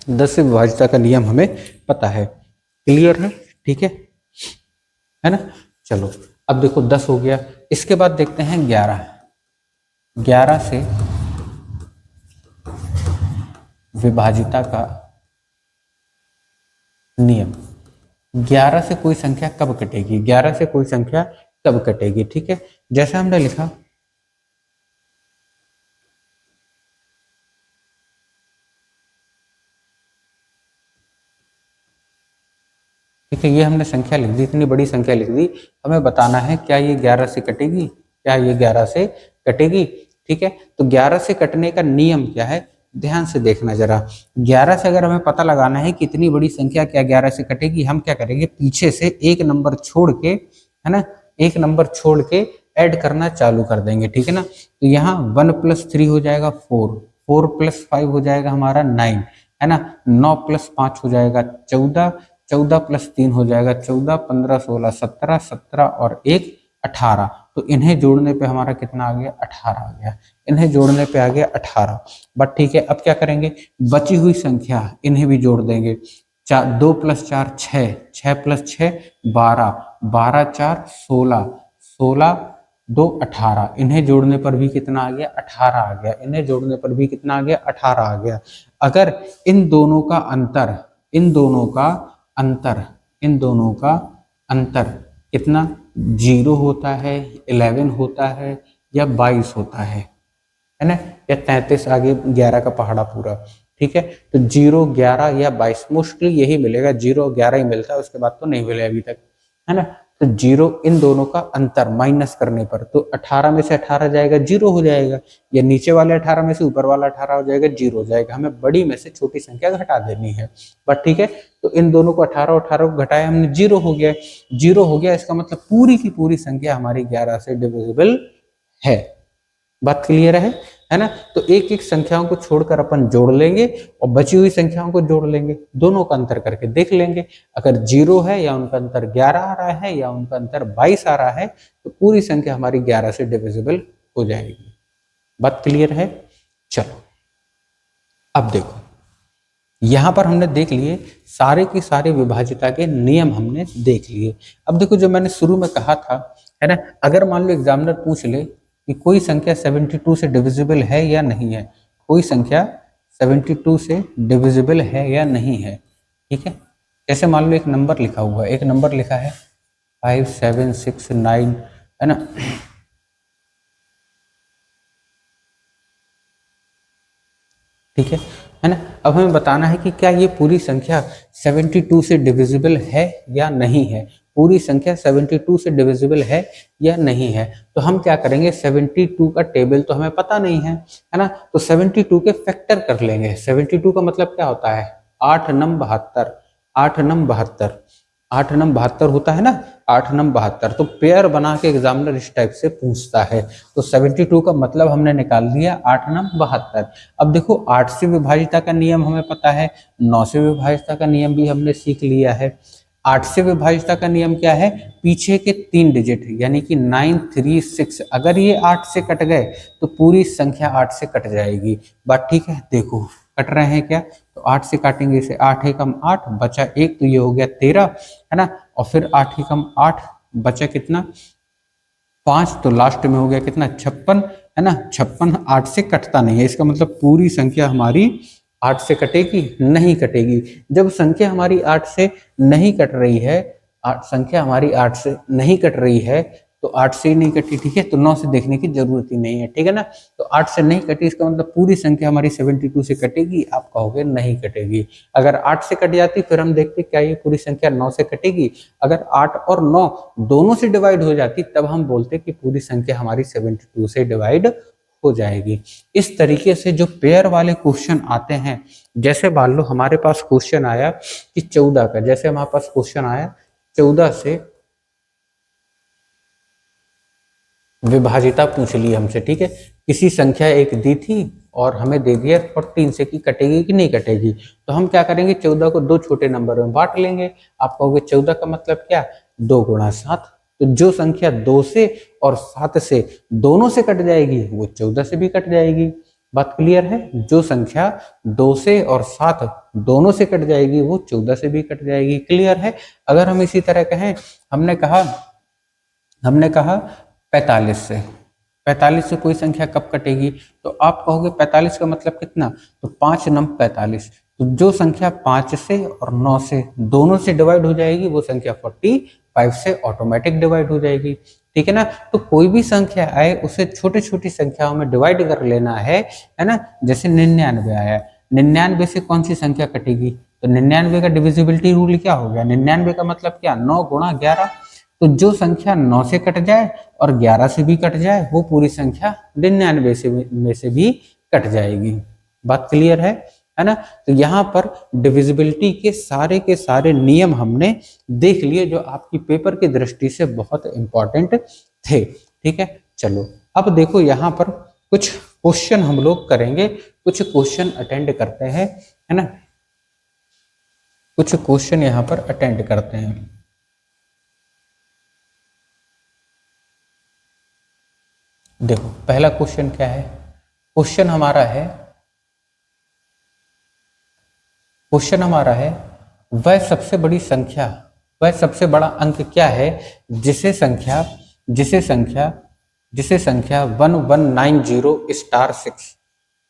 Speaker 1: 10 से विभाजिता का नियम हमें पता है। क्लियर है? ठीक है ना। चलो अब देखो 10 हो गया, इसके बाद देखते हैं 11। 11 से विभाजिता का नियम, 11 से कोई संख्या कब कटेगी, 11 से कोई संख्या कब कटेगी, ठीक है। जैसा हमने लिखा, ठीक है, ये हमने संख्या लिख दी, इतनी बड़ी संख्या लिख दी। हमें बताना है क्या ये 11 से कटेगी, क्या ये 11 से कटेगी, ठीक है। तो 11 से कटने का नियम क्या है, ध्यान से देखना जरा। 11 से अगर हमें पता लगाना है कि इतनी बड़ी संख्या क्या 11 से कटेगी, हम क्या करेंगे, पीछे से एक नंबर छोड़ के, है ना, एक नंबर छोड़ के ऐड करना चालू कर देंगे, ठीक है ना। तो यहाँ 1 + 3 हो जाएगा 4, 4 + 5 हो जाएगा हमारा 9, है ना। 9 + 5 हो जाएगा 14, 14 + 3 हो जाएगा 14, 15 16 17, 17 और 1 18। तो इन्हें जोड़ने पे हमारा कितना आ गया, 18 आ गया। इन्हें जोड़ने पे आ गया 18। बट ठीक है, अब क्या करेंगे, बची हुई संख्या इन्हें भी जोड़ देंगे। 2 + 4 6, 6 + 6 12, 12 4 16, 16 2 18। इन्हें जोड़ने पर भी कितना आ गया, 18 आ गया। इन्हें जोड़ने पर भी कितना आ गया, 18 आ गया। अगर इन दोनों का अंतर, इन दोनों का अंतर कितना, 0 होता है, 11 होता है या 22 होता है ना, या 33 आगे 11 का पहाड़ा पूरा, ठीक है। तो 0 11 या 22 मोस्टली यही मिलेगा, 0 11 ही मिलता है, उसके बाद तो नहीं मिले अभी तक, है ना। तो 0 इन दोनों का अंतर माइनस करने पर, तो 18 में से 18 जाएगा 0 हो जाएगा, या नीचे वाले 18 में से ऊपर वाला 18 हो जाएगा 0 हो जाएगा। हमें बड़ी में से छोटी संख्या घटा देनी है, बट ठीक है। तो इन दोनों को 18 18 को घटाया हमने, 0 हो गया, 0 हो गया। इसका मतलब पूरी की पूरी संख्या हमारी 11 से डिविजिबल है। बात क्लियर है ना। तो एक एक संख्याओं को छोड़कर अपन जोड़ लेंगे और बची हुई संख्याओं को जोड़ लेंगे, दोनों का अंतर करके देख लेंगे। अगर 0 है या उनका अंतर 11 आ रहा है या उनका अंतर 22 आ रहा है, तो पूरी संख्या हमारी 11 से डिविजिबल हो जाएगी। बात क्लियर है। चलो अब देखो, यहां पर हमने देख लिए सारे की सारे विभाजिता के नियम हमने देख लिए। अब देखो, जो मैंने शुरू में कहा था, है ना, अगर मान लो एग्जामिनर पूछ ले कि कोई संख्या 72 से डिविजिबल है या नहीं है, कोई संख्या 72 से डिविजिबल है या नहीं है, ठीक है। जैसे मान लो एक नंबर लिखा हुआ है, एक नंबर लिखा है 5769, है ना। ठीक है ना। अब हमें बताना है कि क्या ये पूरी संख्या 72 से डिविजिबल है या नहीं है। पूरी संख्या 72 से डिविजिबल है या नहीं है। तो हम क्या करेंगे, 72 का टेबल तो हमें पता नहीं है ना। तो 72 के फैक्टर कर लेंगे। 72 का मतलब क्या होता है, 8 नम 72, 8 नम 72, 8 नम 72 होता है ना, 8 नम 72। तो पेयर बना के एग्जामिनर इस टाइप से पूछता है। तो 72 का मतलब हमने निकाल दिया 8 नम 72। अब देखो 8 से विभाजिता का नियम हमें पता है, 9 से विभाजिता का नियम भी हमने सीख लिया है। 8 से विभाजिता का नियम क्या है, पीछे के 3 डिजिट यानी कि 936, अगर ये 8 से कट गए तो पूरी संख्या 8 से कट जाएगी। बात ठीक है। देखो कट रहे हैं क्या, तो 8 से काटेंगे इसे, 8 एकम 8 बचा 1, तो ये हो गया 13, है ना। और फिर 8 एकम 8 बचा कितना, 5, तो लास्ट में हो गया कितना, 56, है ना। 56 8 से कटता नहीं है, इसका मतलब पूरी संख्या हमारी 8 से कटेगी, नहीं कटेगी। जब संख्या हमारी 8 से नहीं कट रही है, संख्या हमारी 8 से नहीं कट रही है, तो 8 से ही नहीं कटी, ठीक है। तो 9 से देखने की जरूरत ही नहीं है, ठीक है ना। तो 8 से नहीं कटी, इसका मतलब पूरी संख्या हमारी 72 से कटेगी। आप कहोगे नहीं कटेगी। अगर 8 से कट जाती फिर हम देखते क्या ये पूरी संख्या 9 से कटेगी। अगर 8 और 9 दोनों से डिवाइड हो जाती तब हम बोलते कि पूरी संख्या हमारी 72 से डिवाइड हो जाएगी। इस तरीके से जो पेयर वाले क्वेश्चन आते हैं, जैसे मान लो हमारे पास क्वेश्चन आया कि 14 का, जैसे हमारे पास क्वेश्चन आया 14 से विभाजिता पूछ ली हमसे, ठीक है। किसी संख्या एक दी थी और हमें दे दिया और 3 से कि कटेगी कि नहीं कटेगी। तो हम क्या करेंगे, 14 को 2 छोटे नंबर में बांट लेंगे। आप कहोगे 14 का मतलब क्या, 2 गुणा 7। तो जो संख्या 2 से और 7 से दोनों से कट जाएगी वो 14 से भी कट जाएगी। बात क्लियर है। जो संख्या 2 से और 7 दोनों से कट जाएगी वो 14 से भी कट जाएगी। क्लियर है। अगर हम इसी तरह कहें, हमने कहा 45 से, 45 से कोई संख्या कब कटेगी, तो आप कहोगे 45 का मतलब कितना, तो 5 नम 45। तो जो संख्या 5 से और 9 से दोनों से डिवाइड हो जाएगी वो संख्या 45 से ऑटोमेटिक डिवाइड हो जाएगी, ठीक है ना। तो कोई भी संख्या आए उसे छोटी छोटी संख्याओं में डिवाइड कर लेना है ना। जैसे 99 आया, 99 से कौन सी संख्या कटेगी, तो 99 का डिविजिबिलिटी रूल क्या हो गया, 99 का मतलब क्या, 9 गुणा 11। तो जो संख्या 9 से कट जाए और 11 से भी कट जाए वो पूरी संख्या 99 में से भी कट जाएगी। बात क्लियर है ना। तो यहाँ पर डिविजिबिलिटी के सारे नियम हमने देख लिए जो आपकी पेपर की दृष्टि से बहुत इंपॉर्टेंट थे, ठीक है। चलो अब देखो यहाँ पर कुछ क्वेश्चन हम लोग करेंगे, कुछ क्वेश्चन अटेंड करते हैं, है ना। कुछ क्वेश्चन यहाँ पर अटेंड करते हैं। देखो पहला क्वेश्चन क्या है, क्वेश्चन हमारा है वह सबसे बड़ी संख्या, वह सबसे बड़ा अंक क्या है जिसे संख्या 1190 स्टार 6,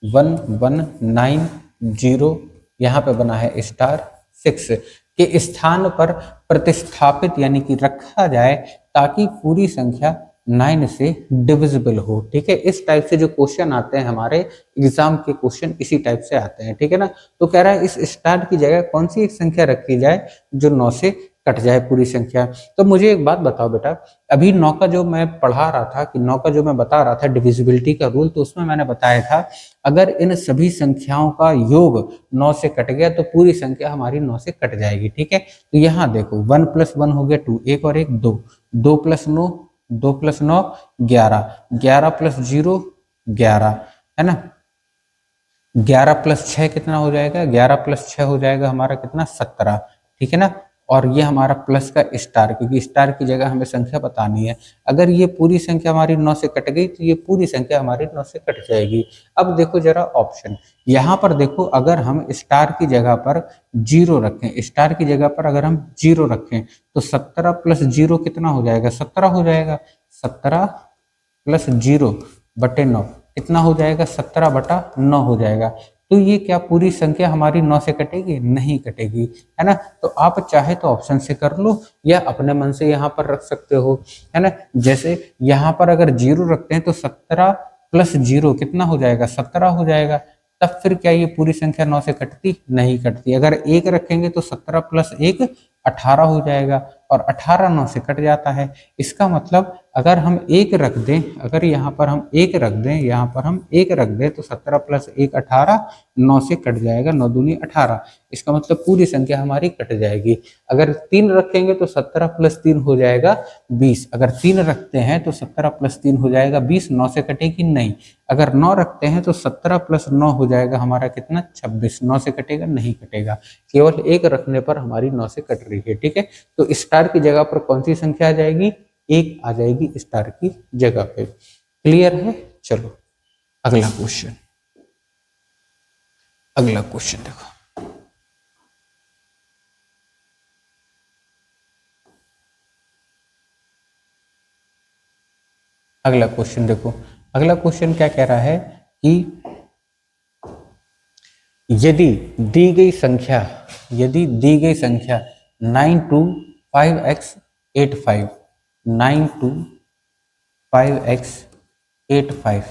Speaker 1: 1190 यहाँ पे बना है स्टार 6 के स्थान पर प्रतिस्थापित यानी कि रखा जाए ताकि पूरी संख्या 9 से डिविजिबल हो, ठीक है। इस टाइप से जो क्वेश्चन आते हैं हमारे एग्जाम के क्वेश्चन इसी टाइप से आते हैं, ठीक है ना। तो कह रहा है इस स्टार की जगह कौन सी एक संख्या रखी जाए जो 9 से कट जाए पूरी संख्या। तो मुझे एक बात बताओ बेटा, अभी 9 का जो मैं पढ़ा रहा था कि 9 का जो मैं बता रहा था डिविजिबिलिटी का रूल, तो उसमें मैंने बताया था अगर इन सभी संख्याओं का योग 9 से कट गया तो पूरी संख्या हमारी 9 से कट जाएगी, ठीक है। तो यहाँ देखो 1 + 1 हो गया 2, एक और एक 2, 2 + 9 2 + 9 11, 11 + 0 11, है ना। 11 + 6 कितना हो जाएगा, 11 + 6 हो जाएगा हमारा कितना, 17, ठीक है ना। और ये हमारा प्लस का स्टार, क्योंकि स्टार की जगह हमें संख्या बतानी है। अगर ये पूरी संख्या हमारी 9 से कट गई तो ये पूरी संख्या हमारी 9 से कट जाएगी। अब देखो जरा ऑप्शन, यहाँ पर देखो अगर हम स्टार की जगह पर 0 रखें, स्टार की जगह पर अगर हम 0 रखें तो 17 + 0 कितना हो जाएगा, 17 हो जाएगा। 17 + 0 / 9 कितना हो जाएगा, 17/9 हो जाएगा। तो ये क्या पूरी संख्या हमारी 9 से कटेगी? नहीं कटेगी, है ना। तो आप चाहे तो ऑप्शन से कर लो या अपने मन से यहाँ पर रख सकते हो, है ना। जैसे यहाँ पर अगर 0 रखते हैं तो 17 प्लस 0 कितना हो जाएगा? 17 हो जाएगा। तब फिर क्या ये पूरी संख्या 9 से कटती? नहीं कटती। अगर 1 रखेंगे तो 17 प्लस 1 18 हो जाएगा और 18 9 से कट जाता है। इसका मतलब अगर हम 1 रख दें, अगर यहाँ पर हम 1 रख दें, यहाँ पर हम 1 रख दें तो 17 प्लस 1 18, 9 से कट जाएगा, 9 दूनी 18। इसका मतलब पूरी संख्या हमारी कट जाएगी। अगर 3 रखेंगे तो 17 प्लस 3 हो जाएगा 20। अगर 3 रखते हैं तो 17 प्लस 3 हो जाएगा 20, 9 से कटेगी नहीं। अगर 9 रखते हैं तो 17 प्लस 9 हो जाएगा हमारा कितना? 26। 9 से कटेगा? नहीं कटेगा। केवल 1 रखने पर हमारी 9 से कट रही है, ठीक है। तो स्टार की जगह पर कौन सी संख्या आ जाएगी? 1 आ जाएगी स्टार की जगह पे। क्लियर है? चलो अगला क्वेश्चन, अगला क्वेश्चन देखो। अगला क्वेश्चन देखो, अगला क्वेश्चन क्या कह रहा है कि यदि दी गई संख्या 925x85 925x85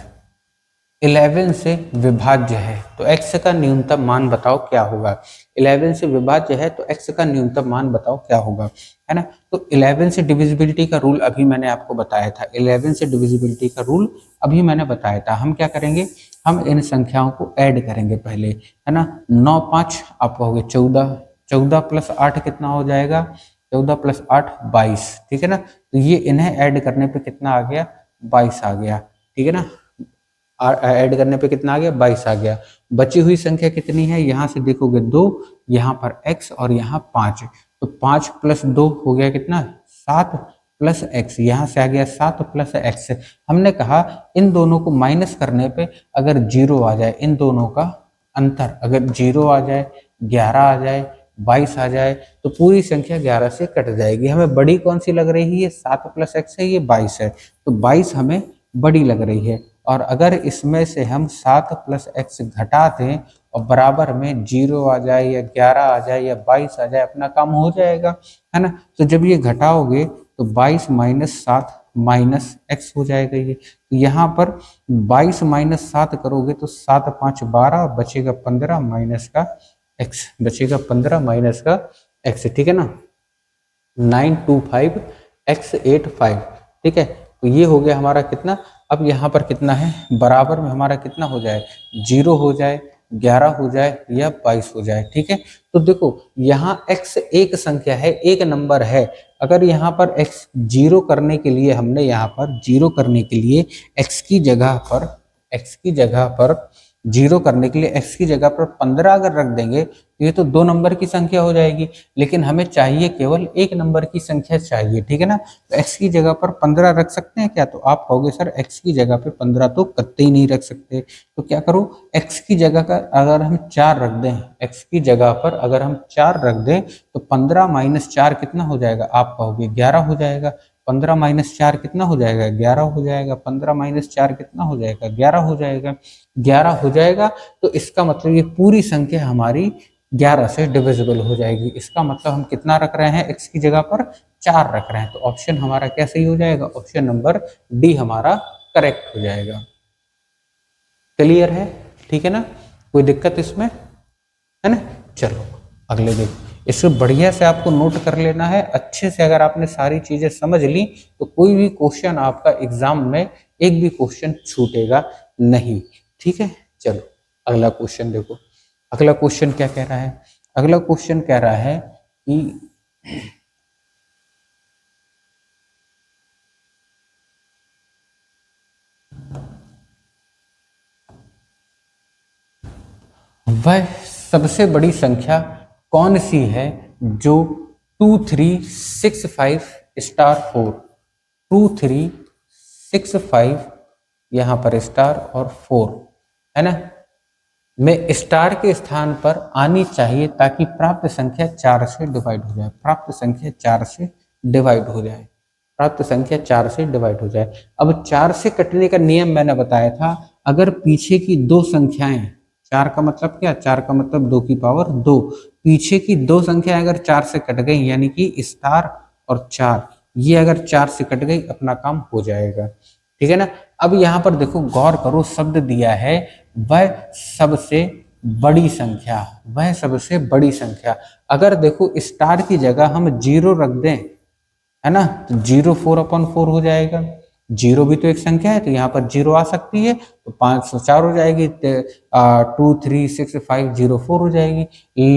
Speaker 1: 11 से विभाज्य है तो x का न्यूनतम मान बताओ क्या होगा। 11 से विभाज्य है तो x का न्यूनतम मान बताओ क्या होगा, है ना। तो 11 से डिविजिबिलिटी का रूल अभी मैंने आपको बताया था। 11 से डिविजिबिलिटी का रूल अभी मैंने बताया था। हम क्या करेंगे? हम इन संख्याओं को ऐड करेंगे पहले, है ना। 9 5 आप कहोगे 14, 14 प्लस 8 कितना हो जाएगा? 14 प्लस 8 22, ठीक है ना। तो ये इन्हें ऐड करने पे कितना आ गया? 22 आ गया, ठीक है ना। ऐड करने पे कितना आ गया? 22 आ गया। बची हुई संख्या कितनी है? यहाँ से देखोगे 2, यहाँ पर x और यहाँ 5, तो 5 प्लस 2 हो गया कितना? 7 प्लस x, यहाँ से आ गया 7 प्लस x। हमने कहा इन दोनों को माइनस करने पे अगर 0 आ जाए, इन दोनों का अंतर अगर 0 आ जाए, 11 आ जाए, 22 आ जाए तो पूरी संख्या 11 से कट जाएगी। हमें बड़ी कौन सी लग रही है? 7 प्लस x है, ये 22 है, तो 22 हमें बड़ी लग रही है। और अगर इसमें से हम 7 प्लस x घटा दें और बराबर में 0 आ जाए या 11 आ जाए या 22 आ जाए, अपना काम हो जाएगा, है ना। तो जब ये घटाओगे तो 22 माइनस 7 माइनस x हो जाएगा ये। तो यहाँ पर 22 माइनस 7 करोगे तो 7 5 12, बचेगा 15 माइनस का x, बचेगा 15 माइनस का x, ठीक है ना। 925x85, ठीक है। तो ये हो गया हमारा कितना? अब यहाँ पर कितना है? बराबर में हमारा कितना हो जाए? 0 हो जाए, 11 हो जाए या 22 हो जाए, ठीक है। तो देखो यहाँ x एक संख्या है, एक नंबर है। अगर यहाँ पर x 0 करने के लिए, हमने यहाँ पर 0 करने के लिए x की जगह पर 0 करने के लिए x की जगह पर 15 अगर रख देंगे तो ये तो 2 नंबर की संख्या हो जाएगी। लेकिन हमें चाहिए केवल 1 नंबर की संख्या चाहिए, ठीक है ना। तो x की जगह पर 15 रख सकते हैं क्या? तो आप कहोगे सर x की जगह पे 15 तो कतई ही नहीं रख सकते। तो क्या करो? x की जगह का अगर हम 4 रख दें, x की जगह पर अगर हम 4 रख दें तो 15 माइनस 4 कितना हो जाएगा? आप कहोगे 11 हो जाएगा। 15 माइनस 4 कितना हो जाएगा? 11 हो जाएगा। 15 माइनस 4 कितना हो जाएगा? 11 हो जाएगा। 11 हो जाएगा। तो इसका मतलब ये पूरी संख्या हमारी 11 से डिविजिबल हो जाएगी। इसका मतलब हम कितना रख रहे हैं? x की जगह पर 4 रख रहे हैं। तो ऑप्शन हमारा क्या सही हो जाएगा? ऑप्शन नंबर डी हमारा करेक्ट हो जाएगा। क्लियर है? ठीक है ना, कोई दिक्कत इसमें, है ना। चलो अगले देखो, इसको बढ़िया से आपको नोट कर लेना है। अच्छे से अगर आपने सारी चीजें समझ ली तो कोई भी क्वेश्चन आपका एग्जाम में एक भी क्वेश्चन छूटेगा नहीं, ठीक है। चलो अगला क्वेश्चन देखो। अगला क्वेश्चन क्या कह रहा है? अगला क्वेश्चन कह रहा है कि वह सबसे बड़ी संख्या कौन सी है जो 2365 स्टार 4, 2365 यहाँ पर स्टार और 4, है ना, में स्टार के स्थान पर आनी चाहिए ताकि प्राप्त संख्या 4 से डिवाइड हो जाए। प्राप्त संख्या 4 से डिवाइड हो जाए। प्राप्त संख्या 4 से डिवाइड हो जाए। अब 4 से कटने का नियम मैंने बताया था। अगर पीछे की दो संख्याएं 4 का मतलब क्या, 4 का मतलब 2 की पावर 2। पीछे की दो संख्या अगर 4 से कट गई, यानी कि स्टार और 4, ये अगर 4 से कट गई अपना काम हो जाएगा, ठीक है ना। अब यहाँ पर देखो गौर करो, शब्द दिया है वह सबसे बड़ी संख्या, वह सबसे बड़ी संख्या। अगर देखो स्टार की जगह हम 0 रख दें, है ना, तो 0 4/4 हो जाएगा। 0 भी तो एक संख्या है, तो यहाँ पर 0 आ सकती है, तो 504 हो जाएगी, 2 3 6 5 0 4 हो जाएगी।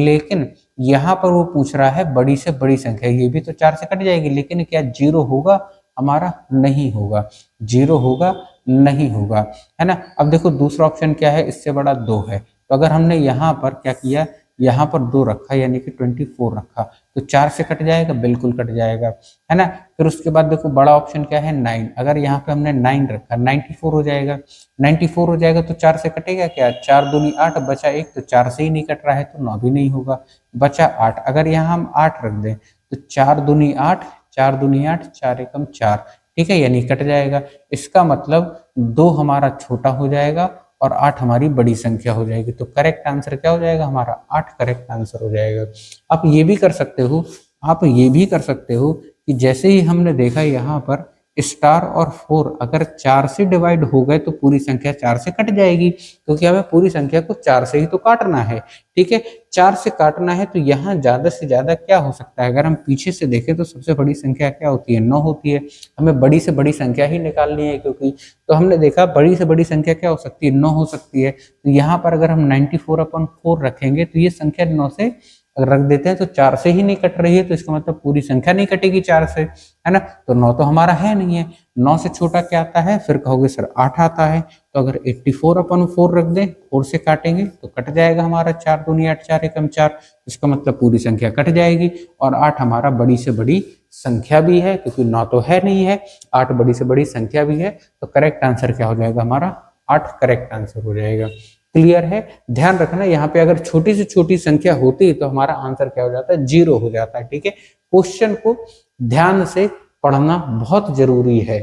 Speaker 1: लेकिन यहाँ पर वो पूछ रहा है बड़ी से बड़ी संख्या, ये भी तो 4 से कट जाएगी, लेकिन क्या 0 होगा हमारा, नहीं होगा, 0 होगा नहीं होगा, है ना। अब देखो दूसरा ऑप्शन क्या है, इससे बड़ा 2 है, तो अगर हमने यहाँ पर क्या किया, यहाँ पर 2 रखा, यानी कि 24 रखा, तो 4 से कट जाएगा, बिल्कुल कट जाएगा, है ना। फिर उसके बाद देखो बड़ा ऑप्शन क्या है, 9। अगर यहाँ पे हमने 9 रखा, 94 हो जाएगा, 94 हो जाएगा, तो 4 से कटेगा क्या, 4 दूनी 8, बचा 1, तो 4 से ही नहीं कट रहा है, तो 9 भी नहीं होगा, बचा 8। अगर यहाँ हम 8 रख दें, तो 4 दूनी 8, 4 दूनी 8, 4 एकम 4, ठीक है, यानी कट जाएगा। इसका मतलब 2 हमारा छोटा हो जाएगा और 8 हमारी बड़ी संख्या हो जाएगी। तो करेक्ट आंसर क्या हो जाएगा हमारा, 8 करेक्ट आंसर हो जाएगा। आप ये भी कर सकते हो, आप ये भी कर सकते हो कि जैसे ही हमने देखा यहाँ पर स्टार और 4 अगर 4 से डिवाइड हो गए तो पूरी संख्या 4 से कट जाएगी, क्योंकि हमें पूरी संख्या को 4 से ही तो काटना है, ठीक है, 4 से काटना है। तो यहाँ ज्यादा से ज्यादा क्या हो सकता है, अगर हम पीछे से देखें तो सबसे बड़ी संख्या क्या होती है, 9 होती है। हमें बड़ी से बड़ी संख्या ही निकालनी है, क्योंकि तो हमने देखा बड़ी से बड़ी संख्या क्या हो सकती है, 9 हो सकती है। तो यहाँ पर अगर हम 94/4 रखेंगे, तो ये संख्या 9 से अगर रख देते हैं तो 4 से ही नहीं कट रही है, तो इसका मतलब पूरी संख्या नहीं कटेगी 4 से, है ना। तो 9 तो हमारा है नहीं है, 9 से छोटा क्या आता है, फिर कहोगे सर 8 आता है। तो अगर 84/4 रख दें, 4 से काटेंगे तो कट जाएगा हमारा, 4 दूनी 8, 4 एकम 4, इसका मतलब पूरी संख्या कट जाएगी। और 8 हमारा बड़ी से बड़ी संख्या भी है, क्योंकि 9 तो है नहीं है, 8 बड़ी से बड़ी संख्या भी है। तो करेक्ट आंसर क्या हो जाएगा हमारा, 8 करेक्ट आंसर हो जाएगा। क्लियर है, ध्यान रखना यहाँ पे अगर छोटी से छोटी संख्या होती है तो हमारा आंसर क्या हो जाता है, 0 हो जाता है, ठीक है। क्वेश्चन को ध्यान से पढ़ना बहुत जरूरी है,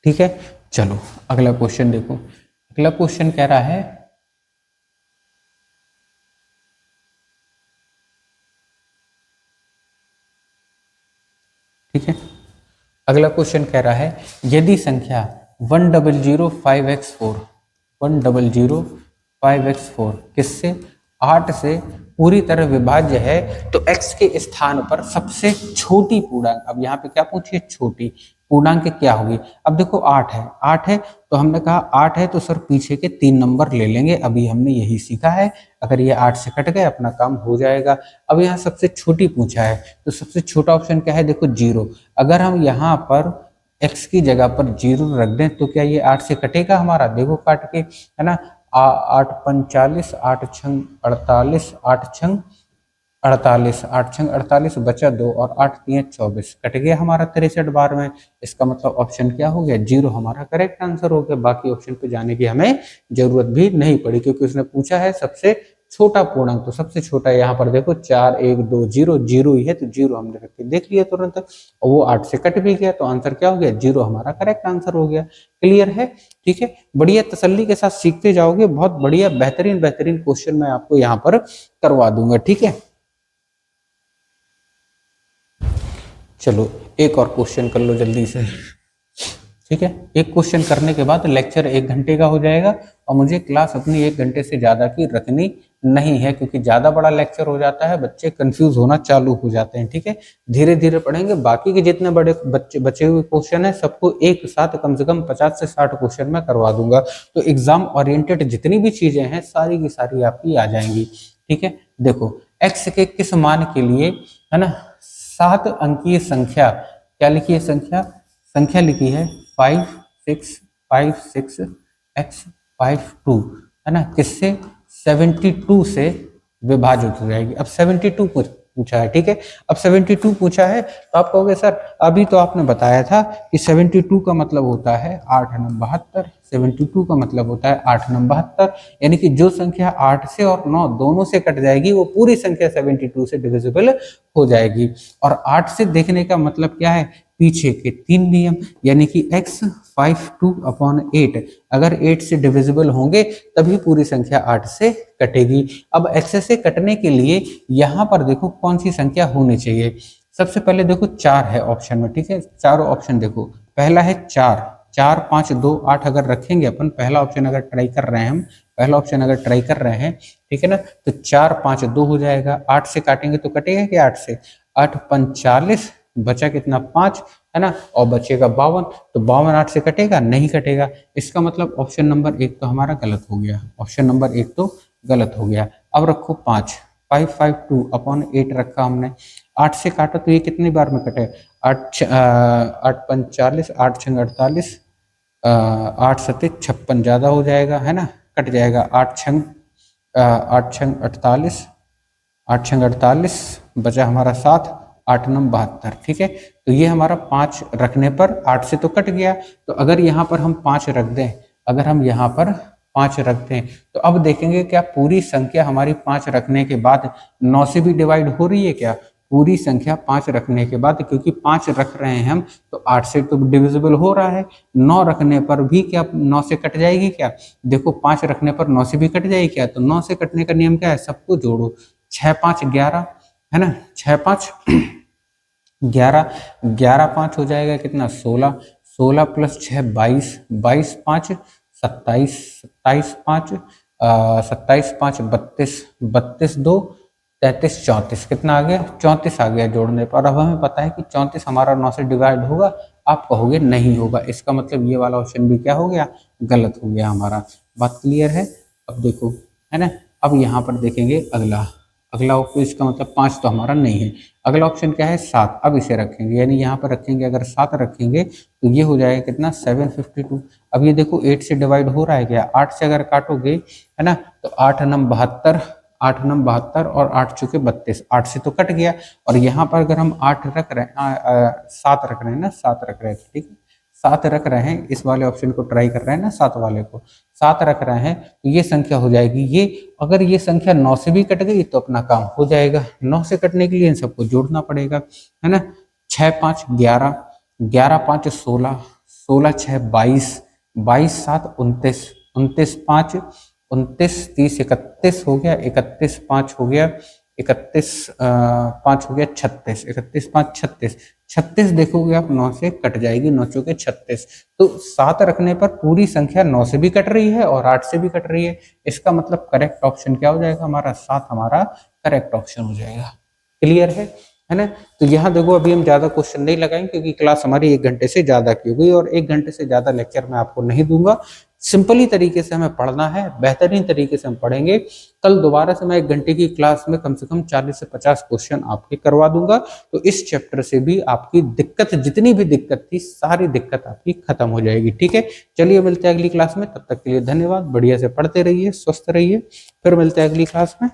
Speaker 1: ठीक है। चलो अगला क्वेश्चन देखो, अगला क्वेश्चन कह रहा है ठीक है, अगला क्वेश्चन कह रहा है यदि संख्या 1005x4 1005x4 किससे 8 से पूरी तरह विभाज्य है, तो x के स्थान पर सबसे छोटी पूर्णांक, अब यहाँ पे क्या पूछिए, छोटी पूर्णांक क्या होगी। अब देखो 8 है, 8 है तो हमने कहा 8 है तो सर पीछे के 3 नंबर ले लेंगे, अभी हमने यही सीखा है। अगर ये 8 से कट गए अपना काम हो जाएगा। अब यहाँ सबसे छोटी पूछा है, तो सबसे छोटा ऑप्शन क्या है, देखो 0। अगर हम यहाँ पर x की जगह पर 0 रख दें तो क्या ये 8 से कटेगा हमारा, देखो काट के, है ना। 8 45, 8 छंग 48, 8 छंग 48, 8 छंग 48, बचा 2 और 8 3 24, कट गया हमारा 63 बार में। इसका मतलब ऑप्शन क्या हो गया, 0 हमारा करेक्ट आंसर हो गया। बाकी ऑप्शन पे जाने की हमें जरूरत भी नहीं पड़ी, क्योंकि उसने पूछा है सबसे छोटा पूर्णांक, तो सबसे छोटा यहाँ पर देखो 4 1 2 0, 0 ही है, तो 0 हमने रख के देख लिया तुरंत, और वो 8 से कट भी गया, तो आंसर क्या हो गया, 0 हमारा करेक्ट आंसर हो गया। क्लियर है, ठीक है, बढ़िया तसल्ली के साथ सीखते जाओगे, बहुत बढ़िया बेहतरीन बेहतरीन क्वेश्चन मैं आपको यहाँ पर करवा दूंगा, ठीक है। चलो एक और क्वेश्चन कर लो जल्दी से, ठीक है। एक क्वेश्चन करने के बाद लेक्चर 1 घंटे का हो जाएगा, और मुझे क्लास अपनी 1 घंटे से ज्यादा की रखनी नहीं है, क्योंकि ज्यादा बड़ा लेक्चर हो जाता है, बच्चे कंफ्यूज होना चालू हो जाते हैं, ठीक है। धीरे धीरे पढ़ेंगे, बाकी के जितने बड़े बच्चे बचे हुए क्वेश्चन है सबको एक साथ कम से कम 50 से 60 क्वेश्चन मैं करवा दूंगा। तो एग्जाम ओरिएंटेड जितनी भी चीजें हैं सारी की सारी आपकी आ जाएंगी, ठीक है। देखो एक्स के किस मान के लिए, है ना, 7 अंकीय संख्या, क्या लिखी है संख्या, संख्या लिखी है 5656x52, है ना, किससे 72 से विभाजित हो जाएगी। अब 72 पूछा है, ठीक है। अब 72 पूछा है तो आप कहोगे सर अभी तो आपने बताया था कि 72 का मतलब होता है 8 9 72, 72 का मतलब होता है 8 9 72, यानी कि जो संख्या 8 से और 9 दोनों से कट जाएगी वो पूरी संख्या 72 से डिविजिबल हो जाएगी। और 8 से देखने का मतलब क्या है पीछे के 3 नियम, यानी कि x 5/2/8 अगर 8 से डिविजिबल होंगे तभी पूरी संख्या 8 से कटेगी। अब x से कटने के लिए यहाँ पर देखो कौन सी संख्या होनी चाहिए। सबसे पहले देखो 4 है ऑप्शन में, ठीक है, चारों ऑप्शन देखो। पहला है 4, 4 5 2 8 अगर रखेंगे अपन, पहला ऑप्शन अगर ट्राई कर रहे हैं हम, पहला ऑप्शन अगर ट्राई कर रहे हैं, ठीक है ना, तो 4 5 2 हो जाएगा। 8 से काटेंगे तो कटेगा क्या 8 से, 8 5 40, बचा कितना 5, है ना, और बचेगा 52, तो 52 8 से कटेगा, नहीं कटेगा। इसका मतलब ऑप्शन नंबर 1 तो हमारा गलत हो गया, ऑप्शन नंबर 1 तो गलत हो गया। अब रखो 5, 5/2/8 रखा हमने, 8 से काटा तो ये कितनी बार में कटे, 8 8 5 40, 8 6 48, 8 7 56 ज़्यादा हो जाएगा, है ना, कट जाएगा। 8 6 48, 8 6 48, बचा हमारा 7, 8 9 72, ठीक है। तो ये हमारा 5 रखने पर 8 से तो कट गया। तो अगर यहाँ पर हम 5 रख दें, अगर हम यहाँ पर 5 रख दें, तो अब देखेंगे क्या पूरी संख्या हमारी 5 रखने के बाद 9 से भी डिवाइड हो रही है क्या। पूरी संख्या 5 रखने के बाद, क्योंकि 5 रख रहे हैं हम, तो 8 से तो डिविजिबल हो रहा है। 9 रखने पर भी क्या 9 से कट जाएगी क्या, देखो 5 रखने पर 9 से भी कट जाएगी क्या। तो 9 से कटने का नियम क्या है, सबको जोड़ो, 6 5 11, है ना, 6 5 11, 11 5 हो जाएगा कितना 16, 16 + 6 22, 22 5 27, 27 5 27 5 32, 32 2 33, 34, कितना आ गया 34 आ गया जोड़ने पर। अब हमें पता है कि 34 हमारा 9 से डिवाइड होगा, आप कहोगे नहीं होगा, इसका मतलब ये वाला ऑप्शन भी क्या हो गया, गलत हो गया हमारा। बात क्लियर है। अब देखो, है ना, अब यहाँ पर देखेंगे अगला, अगला ऑप्शन, इसका मतलब 5 तो हमारा नहीं है। अगला ऑप्शन क्या है 7, अब इसे रखेंगे, यानी यहाँ पर रखेंगे, अगर 7 रखेंगे तो ये हो जाएगा कितना 752। अब ये देखो 8 से डिवाइड हो रहा है क्या, 8 से अगर काटोगे, है ना, तो 8 9 72, 8 9 72 और 8 चुके 32, 8 से तो कट गया। और यहाँ पर अगर हम 8 रख रहे हैं, 7 रख रहे हैं ना, 7 रख रहे हैं, ठीक है, 7 रख रहे हैं, इस वाले ऑप्शन को ट्राई कर रहे हैं ना, 7 वाले को 7 रख रहे हैं, तो ये संख्या हो जाएगी ये। अगर ये संख्या 9 से भी कट गई तो अपना काम हो जाएगा। 9 से कटने के लिए इन सबको जोड़ना पड़ेगा, है ना। 6 5 11, 11 5 16, 16 6 22, 22 7 29, 29 5 29, 30 31 हो गया, 31 5 हो गया, 31 5 हो गया 36, 31 5 36, 36 देखोगे आप 9 से कट जाएगी, 9 चौके 36। तो 7 रखने पर पूरी संख्या 9 से भी कट रही है और 8 से भी कट रही है। इसका मतलब करेक्ट ऑप्शन क्या हो जाएगा हमारा, 7 हमारा करेक्ट ऑप्शन हो जाएगा। क्लियर है ना। तो यहाँ देखो अभी हम ज्यादा क्वेश्चन नहीं लगाएंगे क्योंकि क्लास हमारी 1 घंटे से ज्यादा की हो गई और 1 घंटे से ज्यादा लेक्चर मैं आपको नहीं दूंगा। सिंपली तरीके से हमें पढ़ना है, बेहतरीन तरीके से हम पढ़ेंगे। कल दोबारा से मैं 1 घंटे की क्लास में कम से कम 40 से 50 क्वेश्चन आपके करवा दूंगा। तो इस चैप्टर से भी आपकी दिक्कत, जितनी भी दिक्कत थी, सारी दिक्कत आपकी खत्म हो जाएगी। ठीक है, चलिए मिलते हैं अगली क्लास में, तब तक के लिए धन्यवाद। बढ़िया से पढ़ते रहिए, स्वस्थ रहिए, फिर मिलते हैं अगली क्लास में।